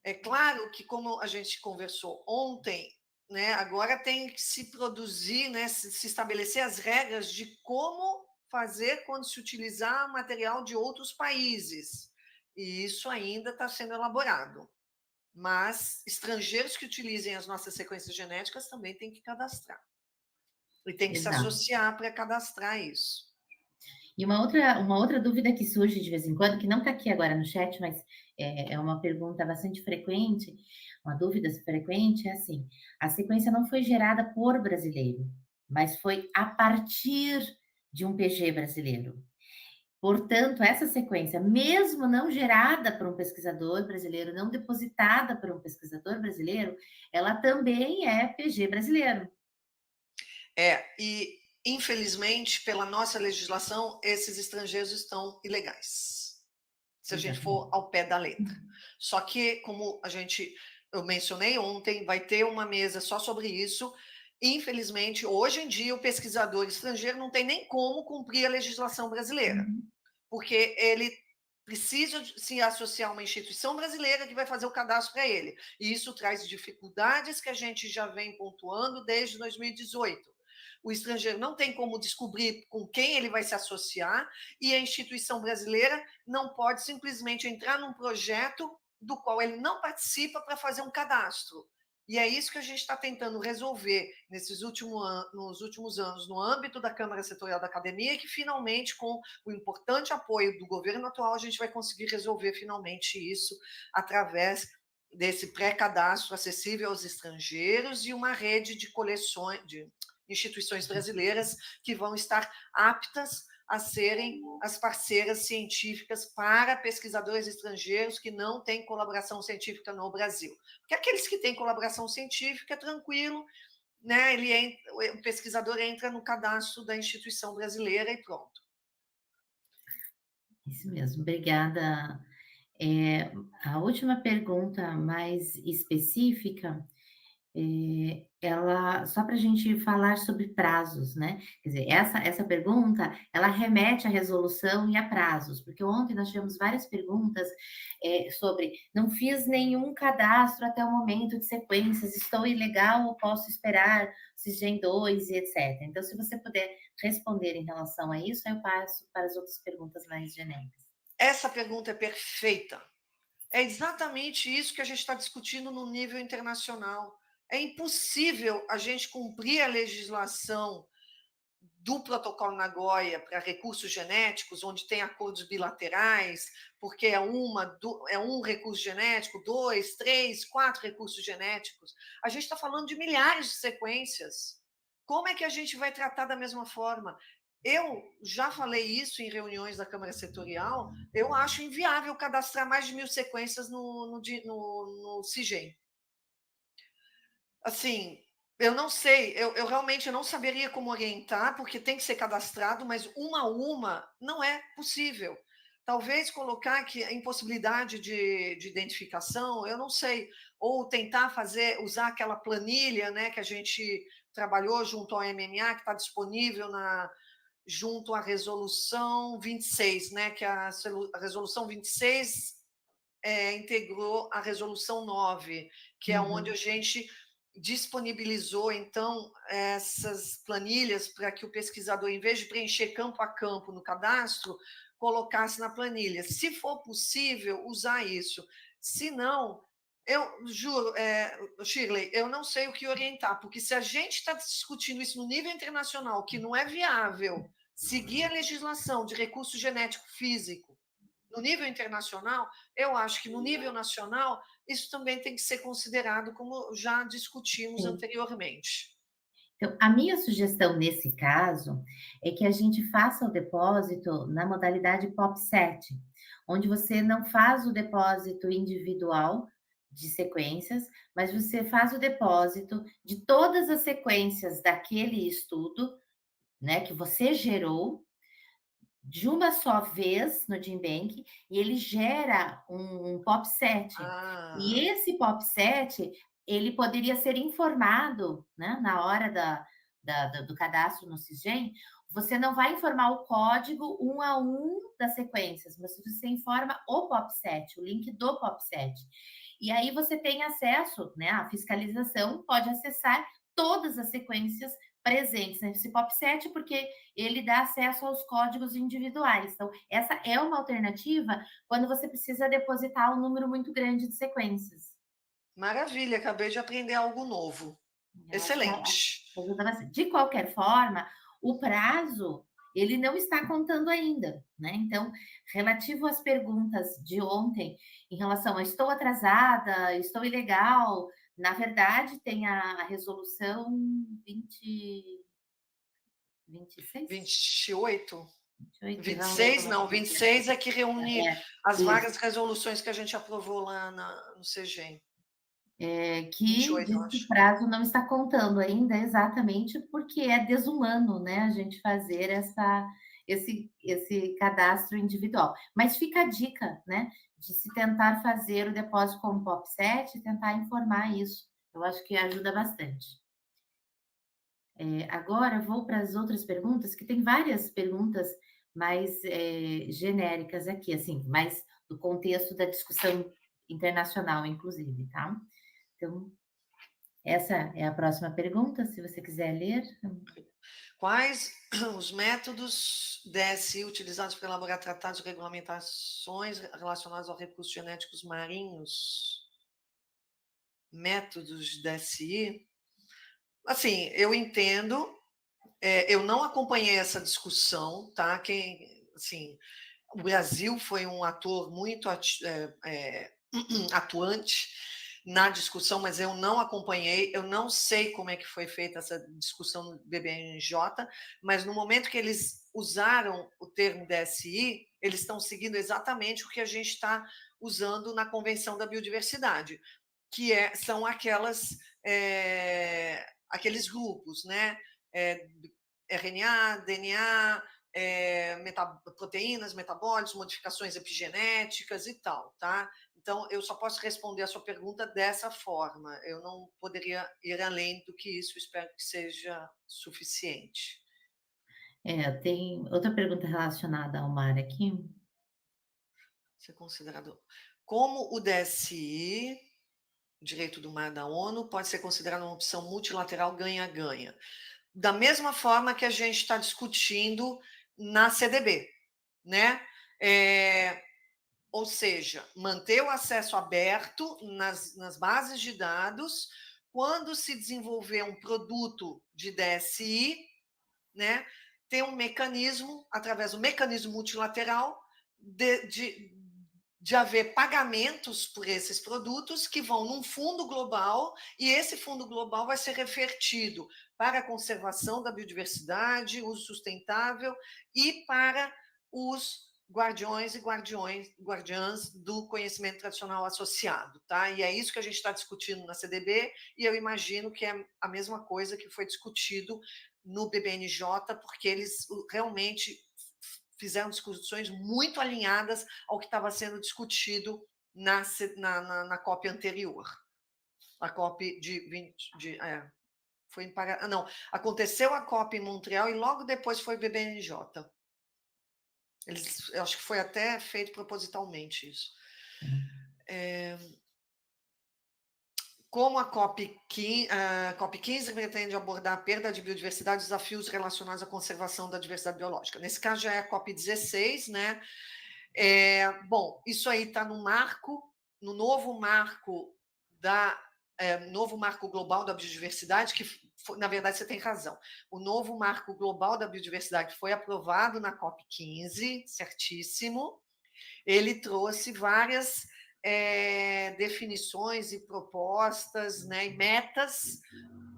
É claro que, como a gente conversou ontem, né, agora tem que se produzir, né, se estabelecer as regras de como fazer quando se utilizar material de outros países. E isso ainda está sendo elaborado. Mas estrangeiros que utilizem as nossas sequências genéticas também têm que cadastrar. E tem que se Exato. associar para cadastrar isso. E uma outra dúvida que surge de vez em quando, que não está aqui agora no chat, mas é uma pergunta bastante frequente, uma dúvida frequente, é assim: a sequência não foi gerada por brasileiro, mas foi a partir de um PG brasileiro. Portanto, essa sequência, mesmo não gerada por um pesquisador brasileiro, não depositada por um pesquisador brasileiro, ela também é PG brasileiro. E infelizmente, pela nossa legislação, esses estrangeiros estão ilegais, se a gente for Exatamente. ao pé da letra. Só que, como eu mencionei ontem, vai ter uma mesa só sobre isso. Infelizmente, hoje em dia, o pesquisador estrangeiro não tem nem como cumprir a legislação brasileira, Uhum. porque ele precisa se associar a uma instituição brasileira que vai fazer o cadastro para ele. E isso traz dificuldades que a gente já vem pontuando desde 2018. O estrangeiro não tem como descobrir com quem ele vai se associar e a instituição brasileira não pode simplesmente entrar num projeto do qual ele não participa para fazer um cadastro. E é isso que a gente está tentando resolver nos últimos anos, no âmbito da Câmara Setorial da Academia, e que finalmente, com o importante apoio do governo atual, a gente vai conseguir resolver finalmente isso através desse pré-cadastro acessível aos estrangeiros e uma rede de coleções, de instituições brasileiras que vão estar aptas a serem as parceiras científicas para pesquisadores estrangeiros que não têm colaboração científica no Brasil. Porque aqueles que têm colaboração científica, é tranquilo, né? O pesquisador entra no cadastro da instituição brasileira e pronto. Isso mesmo, obrigada. A última pergunta mais específica, ela só para a gente falar sobre prazos, né? Quer dizer, essa pergunta, ela remete à resolução e a prazos, porque ontem nós tivemos várias perguntas sobre não fiz nenhum cadastro até o momento de sequências, estou ilegal ou posso esperar Sisgem 2 e etc. Então, se você puder responder em relação a isso, aí eu passo para as outras perguntas mais genéricas. Essa pergunta é perfeita. É exatamente isso que a gente está discutindo no nível internacional. É impossível a gente cumprir a legislação do Protocolo Nagoya para recursos genéticos, onde tem acordos bilaterais, porque é um recurso genético, 2, 3, 4 recursos genéticos. A gente está falando de milhares de sequências. Como é que a gente vai tratar da mesma forma? Eu já falei isso em reuniões da Câmara Setorial, eu acho inviável cadastrar mais de 1.000 sequências no CIGEM. Assim, eu não sei, eu realmente não saberia como orientar, porque tem que ser cadastrado, mas uma a uma não é possível. Talvez colocar que a impossibilidade de identificação, eu não sei, ou tentar usar aquela planilha, né, que a gente trabalhou junto ao MMA, que está disponível junto à resolução 26, né, que a resolução 26 integrou a resolução 9, que é onde a gente disponibilizou, então, essas planilhas para que o pesquisador, em vez de preencher campo a campo no cadastro, colocasse na planilha. Se for possível, usar isso. Se não, eu juro, Shirley, eu não sei o que orientar, porque se a gente está discutindo isso no nível internacional, que não é viável seguir a legislação de recurso genético físico no nível internacional, eu acho que no nível nacional isso também tem que ser considerado, como já discutimos Sim. anteriormente. Então, a minha sugestão nesse caso é que a gente faça o depósito na modalidade POP7, onde você não faz o depósito individual de sequências, mas você faz o depósito de todas as sequências daquele estudo, né, que você gerou, de uma só vez no GenBank, e ele gera um POP7. E esse POP7, ele poderia ser informado, né, na hora do cadastro no Sisgem, você não vai informar o código um a um das sequências, mas você informa o POP7, o link do POP7. E aí você tem acesso, né, a fiscalização pode acessar todas as sequências presentes nesse POP7, porque ele dá acesso aos códigos individuais. Então, essa é uma alternativa quando você precisa depositar um número muito grande de sequências. Maravilha, acabei de aprender algo novo. Eu acho que Excelente. ajuda bastante. De qualquer forma, o prazo ele não está contando ainda, né? Então, relativo às perguntas de ontem, em relação a estou atrasada, estou ilegal, na verdade, tem a resolução 26? 28? 28, não lembro 26 mais. não, 26 é que reúne as Isso. várias resoluções que a gente aprovou lá no CGEM. Que 28, eu diz que o acho. prazo não está contando ainda, exatamente porque é desumano, né, a gente fazer esse cadastro individual. Mas fica a dica, né, de se tentar fazer o depósito como POP7 e tentar informar isso. Eu acho que ajuda bastante. Agora vou para as outras perguntas, que tem várias perguntas mais genéricas aqui, assim, mais do contexto da discussão internacional, inclusive, tá? Então, essa é a próxima pergunta, se você quiser ler. Quais os métodos DSI utilizados para elaborar tratados e regulamentações relacionados aos recursos genéticos marinhos? Métodos DSI? Assim, eu entendo, eu não acompanhei essa discussão, tá? Assim, o Brasil foi um ator muito atuante na discussão, mas eu não acompanhei, eu não sei como é que foi feita essa discussão no BBNJ, mas no momento que eles usaram o termo DSI, eles estão seguindo exatamente o que a gente está usando na Convenção da Biodiversidade, que são aqueles grupos, né? É, RNA, DNA, proteínas, metabólitos, modificações epigenéticas e tal, tá? Então, eu só posso responder a sua pergunta dessa forma. Eu não poderia ir além do que isso, espero que seja suficiente. Tem outra pergunta relacionada ao mar aqui. Ser considerado como o DSI, Direito do Mar da ONU, pode ser considerado uma opção multilateral ganha-ganha. Da mesma forma que a gente está discutindo na CDB, né? Ou seja, manter o acesso aberto nas bases de dados, quando se desenvolver um produto de DSI, né, ter um mecanismo, através do mecanismo multilateral, de haver pagamentos por esses produtos que vão num fundo global, e esse fundo global vai ser revertido para a conservação da biodiversidade, uso sustentável e para os guardiões e guardiãs do conhecimento tradicional associado, tá? E é isso que a gente está discutindo na CDB, e eu imagino que é a mesma coisa que foi discutido no BBNJ, porque eles realmente fizeram discussões muito alinhadas ao que estava sendo discutido na COP anterior. A COP de 20. Foi em não, aconteceu a COP em Montreal e logo depois foi o BBNJ. Eu acho que foi até feito propositalmente isso. Como a COP15 pretende abordar a perda de biodiversidade e desafios relacionados à conservação da diversidade biológica. Nesse caso já é a COP16, né? Bom, isso aí está no novo marco novo marco global da biodiversidade, que na verdade você tem razão. O novo marco global da biodiversidade foi aprovado na COP15, certíssimo. Ele trouxe várias definições e propostas, né, e metas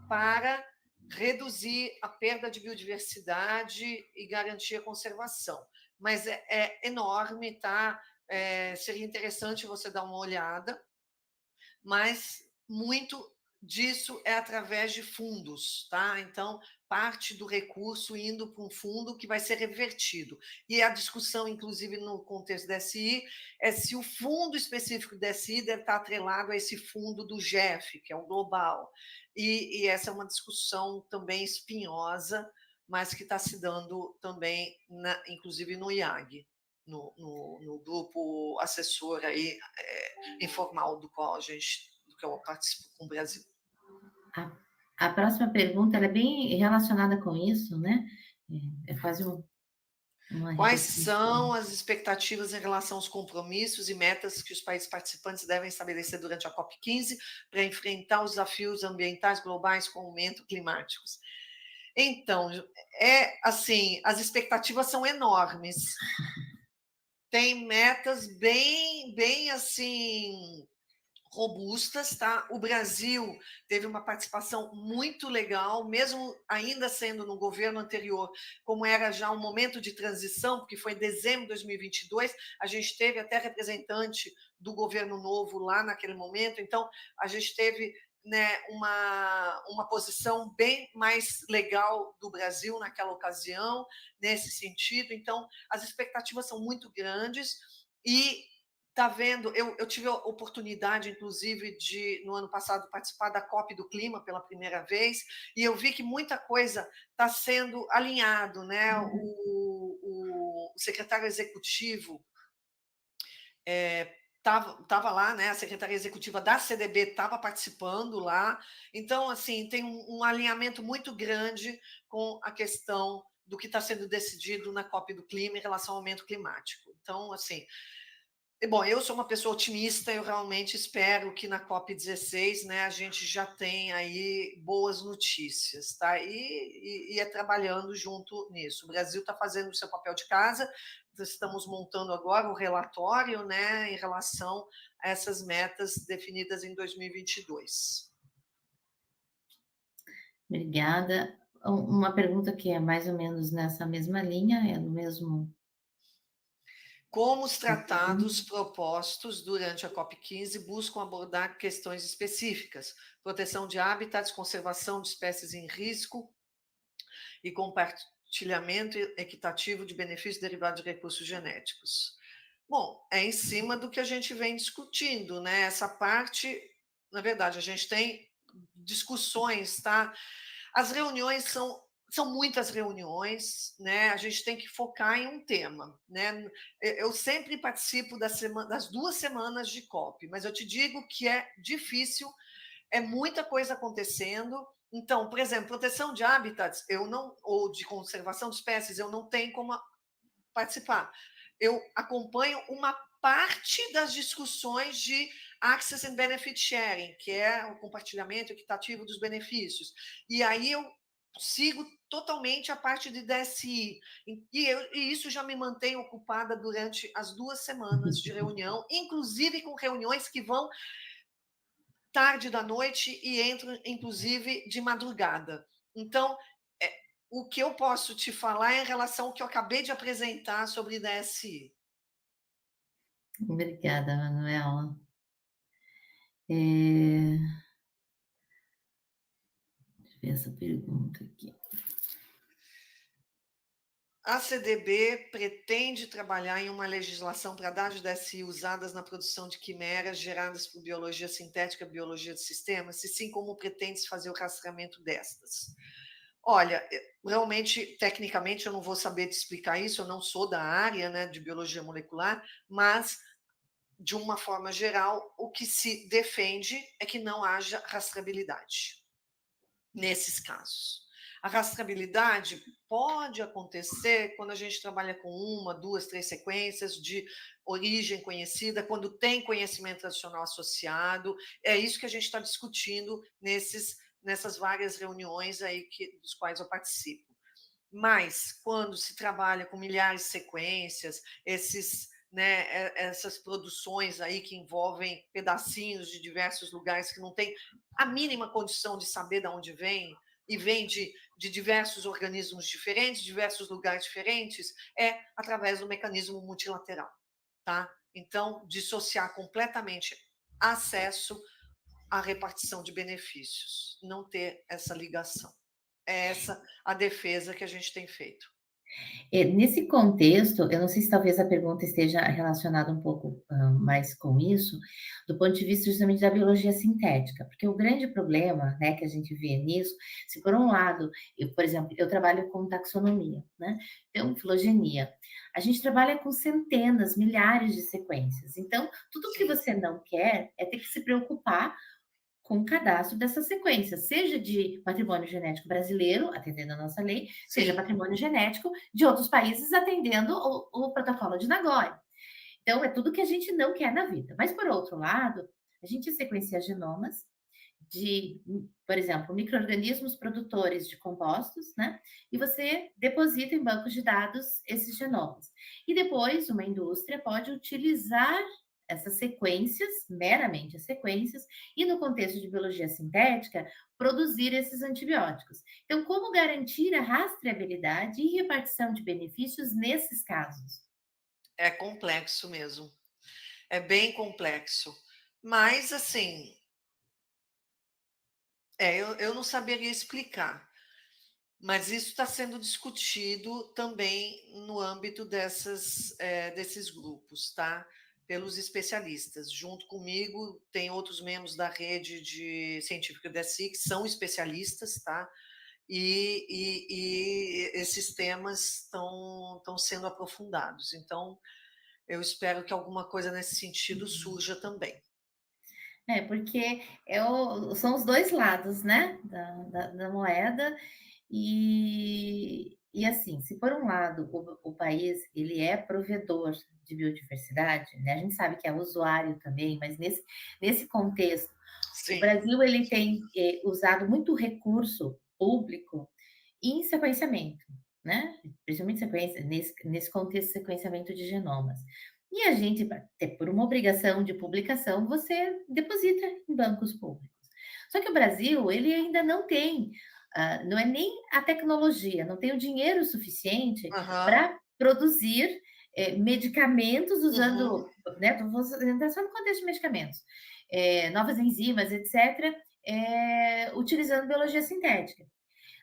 para reduzir a perda de biodiversidade e garantir a conservação. Mas é enorme, tá? Seria interessante você dar uma olhada, mas muito disso é através de fundos, tá? Então, parte do recurso indo para um fundo que vai ser revertido. E a discussão, inclusive, no contexto do DSI, é se o fundo específico do DSI deve estar atrelado a esse fundo do GEF, que é o global. E essa é uma discussão também espinhosa, mas que está se dando também, inclusive, no IAG, no grupo assessor aí, informal do qual eu participo com o Brasil. A próxima pergunta ela é bem relacionada com isso, né? É quase uma Quais repetição. são as expectativas em relação aos compromissos e metas que os países participantes devem estabelecer durante a COP15 para enfrentar os desafios ambientais globais com aumento climáticos? Então, assim, as expectativas são enormes. Tem metas bem assim robustas, tá? O Brasil teve uma participação muito legal, mesmo ainda sendo no governo anterior, como era já um momento de transição, porque foi em dezembro de 2022, a gente teve até representante do governo novo lá naquele momento, então a gente teve, né, uma posição bem mais legal do Brasil naquela ocasião, nesse sentido. Então, as expectativas são muito grandes e tá vendo, eu tive a oportunidade, inclusive, de, no ano passado, participar da COP do Clima pela primeira vez, e eu vi que muita coisa está sendo alinhado, né? O secretário executivo estava lá, né? A secretaria executiva da CDB estava participando lá, então, assim, tem um alinhamento muito grande com a questão do que está sendo decidido na COP do Clima em relação ao aumento climático. Então, assim, Bom, eu sou uma pessoa otimista, eu realmente espero que na COP16, né, a gente já tenha aí boas notícias, tá? E é trabalhando junto nisso. O Brasil está fazendo o seu papel de casa, estamos montando agora um relatório, né, em relação a essas metas definidas em 2022. Obrigada. Uma pergunta que é mais ou menos nessa mesma linha, é no mesmo. Como os tratados propostos durante a COP15 buscam abordar questões específicas, proteção de hábitats, conservação de espécies em risco e compartilhamento equitativo de benefícios derivados de recursos genéticos. Bom, é em cima do que a gente vem discutindo, né? Essa parte, na verdade, a gente tem discussões, tá? As reuniões são muitas reuniões, né? A gente tem que focar em um tema, né? Eu sempre participo das 2 semanas de COP, mas eu te digo que é difícil, é muita coisa acontecendo. Então, por exemplo, proteção de hábitats, eu não, ou de conservação de espécies, eu não tenho como participar. Eu acompanho uma parte das discussões de Access and Benefit Sharing, que é o compartilhamento equitativo dos benefícios. E aí eu sigo totalmente a parte de DSI. E isso já me mantém ocupada durante as 2 semanas de reunião, inclusive com reuniões que vão tarde da noite e entram, inclusive, de madrugada. Então, é, o que eu posso te falar é em relação ao que eu acabei de apresentar sobre DSI. Obrigada, Manuela. Deixa eu ver essa pergunta aqui. A CDB pretende trabalhar em uma legislação para dados de DSI usadas na produção de quimeras geradas por biologia sintética, biologia de sistemas, se sim, como pretende fazer o rastreamento destas? Olha, realmente, tecnicamente, eu não vou saber te explicar isso, eu não sou da área, né, de biologia molecular, mas, de uma forma geral, o que se defende é que não haja rastreabilidade nesses casos. A rastreabilidade pode acontecer quando a gente trabalha com 1, 2, 3 sequências de origem conhecida, quando tem conhecimento tradicional associado. É isso que a gente está discutindo nessas várias reuniões aí dos quais eu participo. Mas, quando se trabalha com milhares de sequências, essas produções aí que envolvem pedacinhos de diversos lugares que não tem a mínima condição de saber de onde vem, e vem de diversos organismos diferentes, diversos lugares diferentes, é através do mecanismo multilateral, tá? Então, dissociar completamente acesso à repartição de benefícios, não ter essa ligação. É essa a defesa que a gente tem feito. Nesse contexto, eu não sei se talvez a pergunta esteja relacionada um pouco mais com isso, do ponto de vista justamente da biologia sintética, porque o grande problema, né, que a gente vê nisso, se por um lado, por exemplo, eu trabalho com taxonomia, né, então filogenia, a gente trabalha com centenas, milhares de sequências, então tudo que Sim, você não quer é ter que se preocupar com o cadastro dessa sequência, seja de patrimônio genético brasileiro, atendendo a nossa lei, seja sim. patrimônio genético de outros países, atendendo o protocolo de Nagoya. Então, é tudo que a gente não quer na vida. Mas, por outro lado, a gente sequencia genomas de, por exemplo, micro-organismos produtores de compostos, né? E você deposita em bancos de dados esses genomas. E depois, uma indústria pode utilizar essas sequências, meramente as sequências, e no contexto de biologia sintética, produzir esses antibióticos. Então, como garantir a rastreabilidade e repartição de benefícios nesses casos? É complexo mesmo. É bem complexo. Mas, assim, eu não saberia explicar. Mas isso está sendo discutido também no âmbito desses grupos, tá? Pelos especialistas. Junto comigo, tem outros membros da rede científica da SIC, que são especialistas, tá? E esses temas estão sendo aprofundados. Então, eu espero que alguma coisa nesse sentido surja também. Porque são os dois lados, né, da moeda, e E assim, se por um lado o país ele é provedor de biodiversidade, né, a gente sabe que é usuário também, mas nesse contexto, o Sim. Brasil ele tem, usado muito recurso público em sequenciamento, né, principalmente nesse contexto de sequenciamento de genomas. E a gente, até por uma obrigação de publicação, você deposita em bancos públicos. Só que o Brasil, ele ainda não tem, não é nem a tecnologia, não tem o dinheiro suficiente Aham. para produzir, medicamentos Uhum. usando, né, vou entrar só no contexto de medicamentos, novas enzimas, etcétera, utilizando biologia sintética.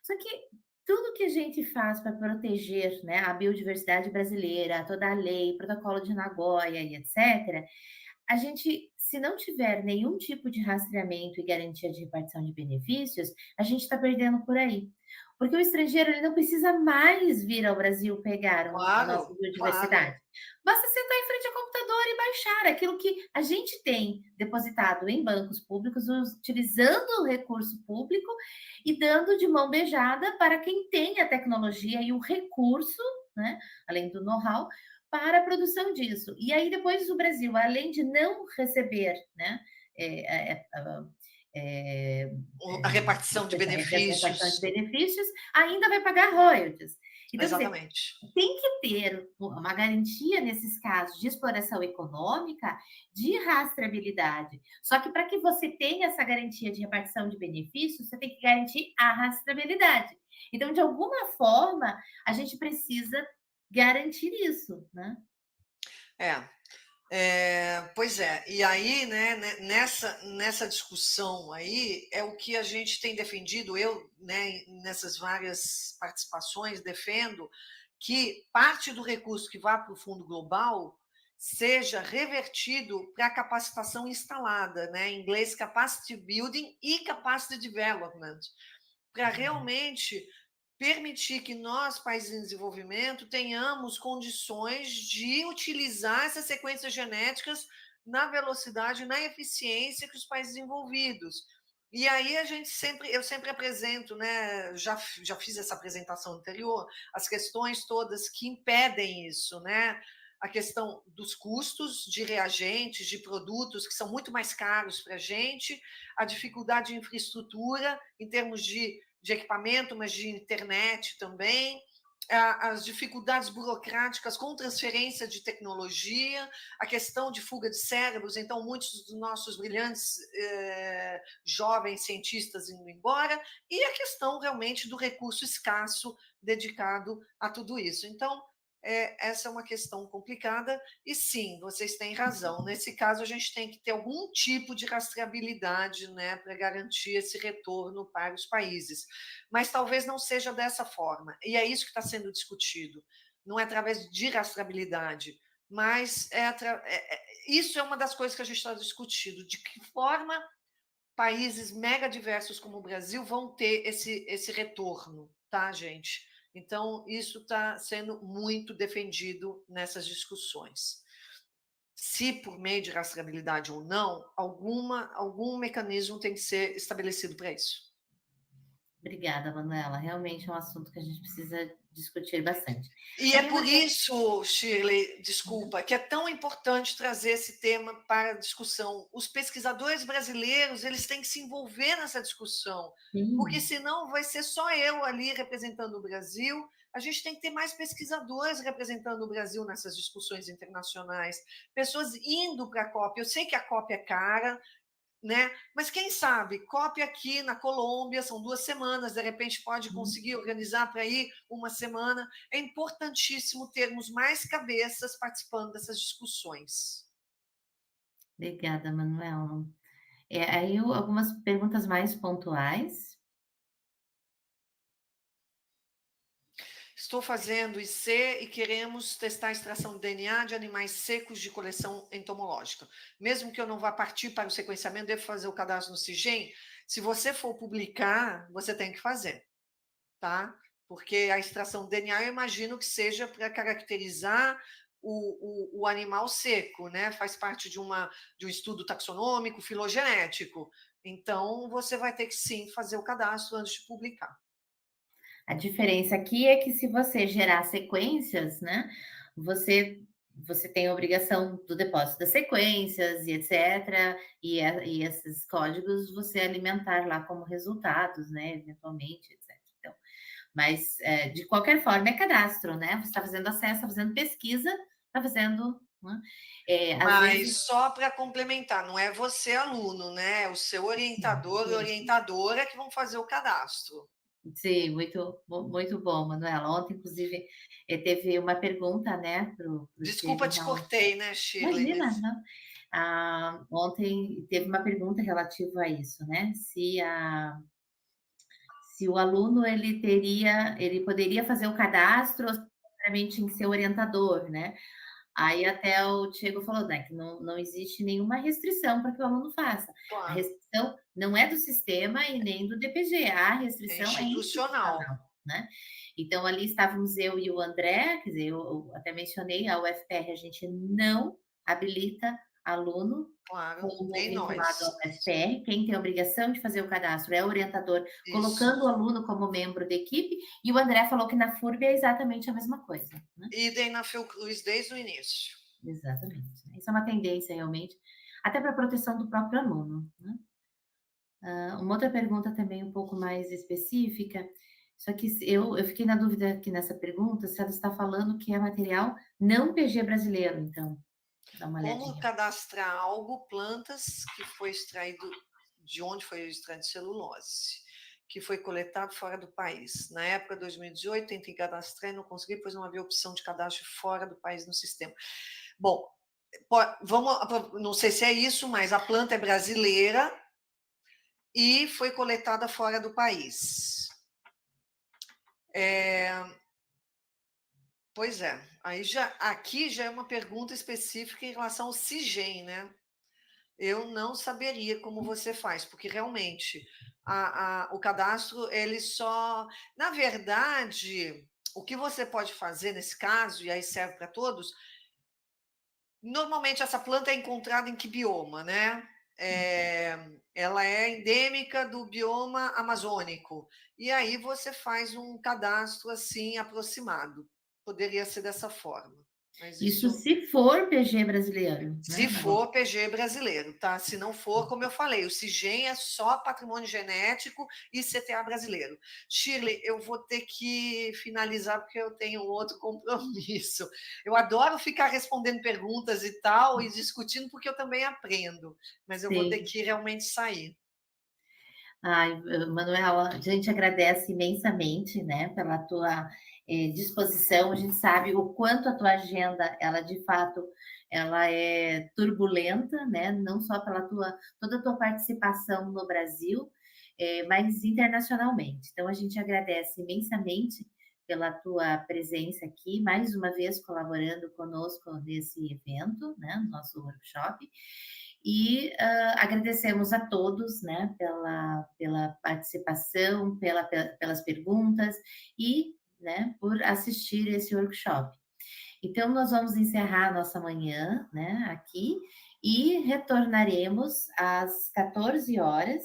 Só que tudo que a gente faz para proteger, né, a biodiversidade brasileira, toda a lei, protocolo de Nagoya e etc., a gente, se não tiver nenhum tipo de rastreamento e garantia de repartição de benefícios, a gente está perdendo por aí. Porque o estrangeiro ele não precisa mais vir ao Brasil pegar a nossa Claro, biodiversidade. claro. Basta sentar em frente ao computador e baixar aquilo que a gente tem depositado em bancos públicos, utilizando o recurso público e dando de mão beijada para quem tem a tecnologia e o recurso, né, além do know-how, para a produção disso. E aí depois o Brasil, além de não receber, né, é, é, é, A repartição de repartição de benefícios. benefícios, ainda vai pagar royalties. Então, quer dizer, Exatamente. tem que ter uma garantia nesses casos de exploração econômica de rastreabilidade. Só que para que você tenha essa garantia de repartição de benefícios, você tem que garantir a rastreabilidade. Então, de alguma forma, a gente precisa garantir isso, né? É. Pois é, e aí, né, nessa discussão aí, é o que a gente tem defendido, eu, né, nessas várias participações, defendo que parte do recurso que vá para o Fundo Global seja revertido para a capacitação instalada, né, em inglês Capacity Building e Capacity Development, para realmente permitir que nós, países em desenvolvimento, tenhamos condições de utilizar essas sequências genéticas na velocidade e na eficiência que os países desenvolvidos. E aí eu sempre apresento, né? Já fiz essa apresentação anterior, as questões todas que impedem isso, né? A questão dos custos de reagentes, de produtos que são muito mais caros para a gente, a dificuldade de infraestrutura em termos de equipamento, mas de internet também, as dificuldades burocráticas com transferência de tecnologia, a questão de fuga de cérebros, então muitos dos nossos brilhantes jovens cientistas indo embora, e a questão realmente do recurso escasso dedicado a tudo isso. Então, essa é uma questão complicada, e sim, vocês têm razão. Nesse caso, a gente tem que ter algum tipo de rastreabilidade, né, para garantir esse retorno para os países. Mas talvez não seja dessa forma, e é isso que está sendo discutido. Não é através de rastreabilidade, mas isso é uma das coisas que a gente está discutindo. De que forma países mega diversos como o Brasil vão ter esse retorno, tá, gente? Então, isso está sendo muito defendido nessas discussões. Se por meio de rastreabilidade ou não, algum mecanismo tem que ser estabelecido para isso. Obrigada, Manuela. Realmente é um assunto que a gente precisa discutir bastante. E Eu é tenho por uma isso, Shirley, desculpa, que é tão importante trazer esse tema para a discussão. Os pesquisadores brasileiros, eles têm que se envolver nessa discussão, porque sim, senão vai ser só eu ali representando o Brasil. A gente tem que ter mais pesquisadores representando o Brasil nessas discussões internacionais, pessoas indo para a COP. Eu sei que a COP é cara, né? Mas quem sabe, COP aqui na Colômbia, são 2 semanas, de repente pode conseguir organizar para ir uma semana. É importantíssimo termos mais cabeças participando dessas discussões. obrigada, Manuela. Aí algumas perguntas mais pontuais. Estou fazendo IC e queremos testar a extração de DNA de animais secos de coleção entomológica. Mesmo que eu não vá partir para o sequenciamento, devo fazer o cadastro no CIGEM? Se você for publicar, você tem que fazer, tá? Porque a extração do DNA eu imagino que seja para caracterizar o animal seco, né? Faz parte de um estudo taxonômico, filogenético. Então, você vai ter que sim fazer o cadastro antes de publicar. A diferença aqui é que se você gerar sequências, né, você você tem a obrigação do depósito das sequências e etcétera, e esses códigos você alimentar lá como resultados, né, eventualmente, etcétera. Então, mas, de qualquer forma é cadastro, né, você está fazendo acesso, está fazendo pesquisa, está fazendo, né, às vezes Mas só para complementar, não é você aluno, né, é o seu sim, orientador e sim. orientadora que vão fazer o cadastro. Sim, muito bom, Manuela. Ontem, inclusive, teve uma pergunta, né, para o Desculpa, Shirley. te cortei, né, Shirley, Imagina, nesse não. Ontem teve uma pergunta relativa a isso, né, se o aluno ele poderia fazer o cadastro necessariamente em ser orientador, né. Aí até o Diego falou, né, que não existe nenhuma restrição para que o aluno faça. A claro, restrição não é do sistema e nem do DPG, a é restrição é institucional. institucional, né. Então ali estávamos eu e o André, quer dizer, eu até mencionei, a UFPR a gente não habilita aluno Claro, como nem vinculado ao nós. UFPR, quem tem a obrigação de fazer o cadastro é o orientador, Isso. colocando o aluno como membro da equipe, e o André falou que na FURB é exatamente a mesma coisa, né. Idem na Fiocruz desde o início. Exatamente, né. Isso é uma tendência realmente, até para a proteção do próprio aluno, né. Uma outra pergunta também um pouco mais específica, só que se eu fiquei na dúvida aqui nessa pergunta, se ela está falando que é material não PG brasileiro, então, dá uma Como olhadinha. cadastrar algo, plantas que foi extraído de onde foi extraído celulose, que foi coletado fora do país. Na época de 2018, tentei cadastrar e não consegui, pois não havia opção de cadastro fora do país no sistema. Bom, vamos, não sei se é isso, mas a planta é brasileira e foi coletada fora do país. Pois é, aí já aqui já é uma pergunta específica em relação ao CIGEM, né? Eu não saberia como você faz, porque realmente o cadastro, ele só. Na verdade, o que você pode fazer nesse caso, e aí serve para todos, normalmente essa planta é encontrada em que bioma, né? Ela é endêmica do bioma amazônico. E aí você faz um cadastro assim aproximado. Poderia ser dessa forma. Mas Isso isso se for PG brasileiro, se né, agora. for PG brasileiro, tá? Se não for, como eu falei, o CIGEM é só patrimônio genético e CTA brasileiro. Shirley, eu vou ter que finalizar porque eu tenho outro compromisso. Eu adoro ficar respondendo perguntas e tal e discutindo porque eu também aprendo, mas eu vou ter Sim. que realmente sair. Ai, Manuela, a gente agradece imensamente, né, pela tua disposição. A gente sabe o quanto a tua agenda, ela de fato, ela é turbulenta, né, não só pela tua toda a tua participação no Brasil, mas internacionalmente. Então a gente agradece imensamente pela tua presença aqui, mais uma vez colaborando conosco nesse evento, né, no nosso workshop. E agradecemos a todos, né, pela participação, pelas perguntas e, né, por assistir esse workshop. Então, nós vamos encerrar a nossa manhã, né, aqui, e retornaremos às 14 horas,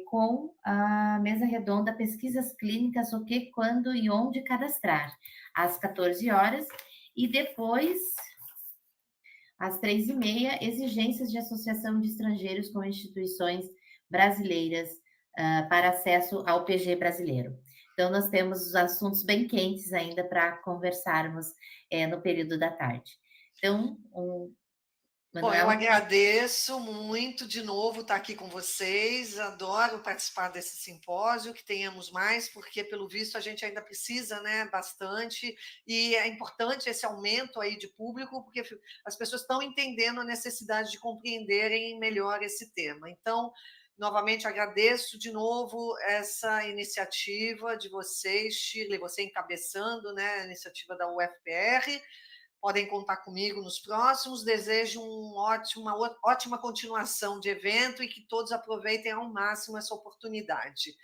com a mesa redonda Pesquisas Clínicas, o que, quando e onde cadastrar, às 14 horas, e depois às 3h30, exigências de associação de estrangeiros com instituições brasileiras para acesso ao PG brasileiro. Então, nós temos os assuntos bem quentes ainda para conversarmos no período da tarde. Então, Bom, eu Manuela, agradeço muito de novo estar aqui com vocês. Adoro participar desse simpósio, que tenhamos mais, porque pelo visto a gente ainda precisa, né, bastante, e é importante esse aumento aí de público, porque as pessoas estão entendendo a necessidade de compreenderem melhor esse tema. Então, novamente agradeço de novo essa iniciativa de vocês, Shirley, você encabeçando, né, a iniciativa da UFPR. Podem contar comigo nos próximos. Desejo uma ótima continuação de evento e que todos aproveitem ao máximo essa oportunidade.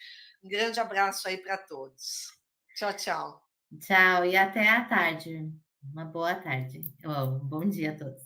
Um grande abraço aí para todos. Tchau, tchau. tchau e até à tarde. Uma boa tarde. Um bom dia a todos.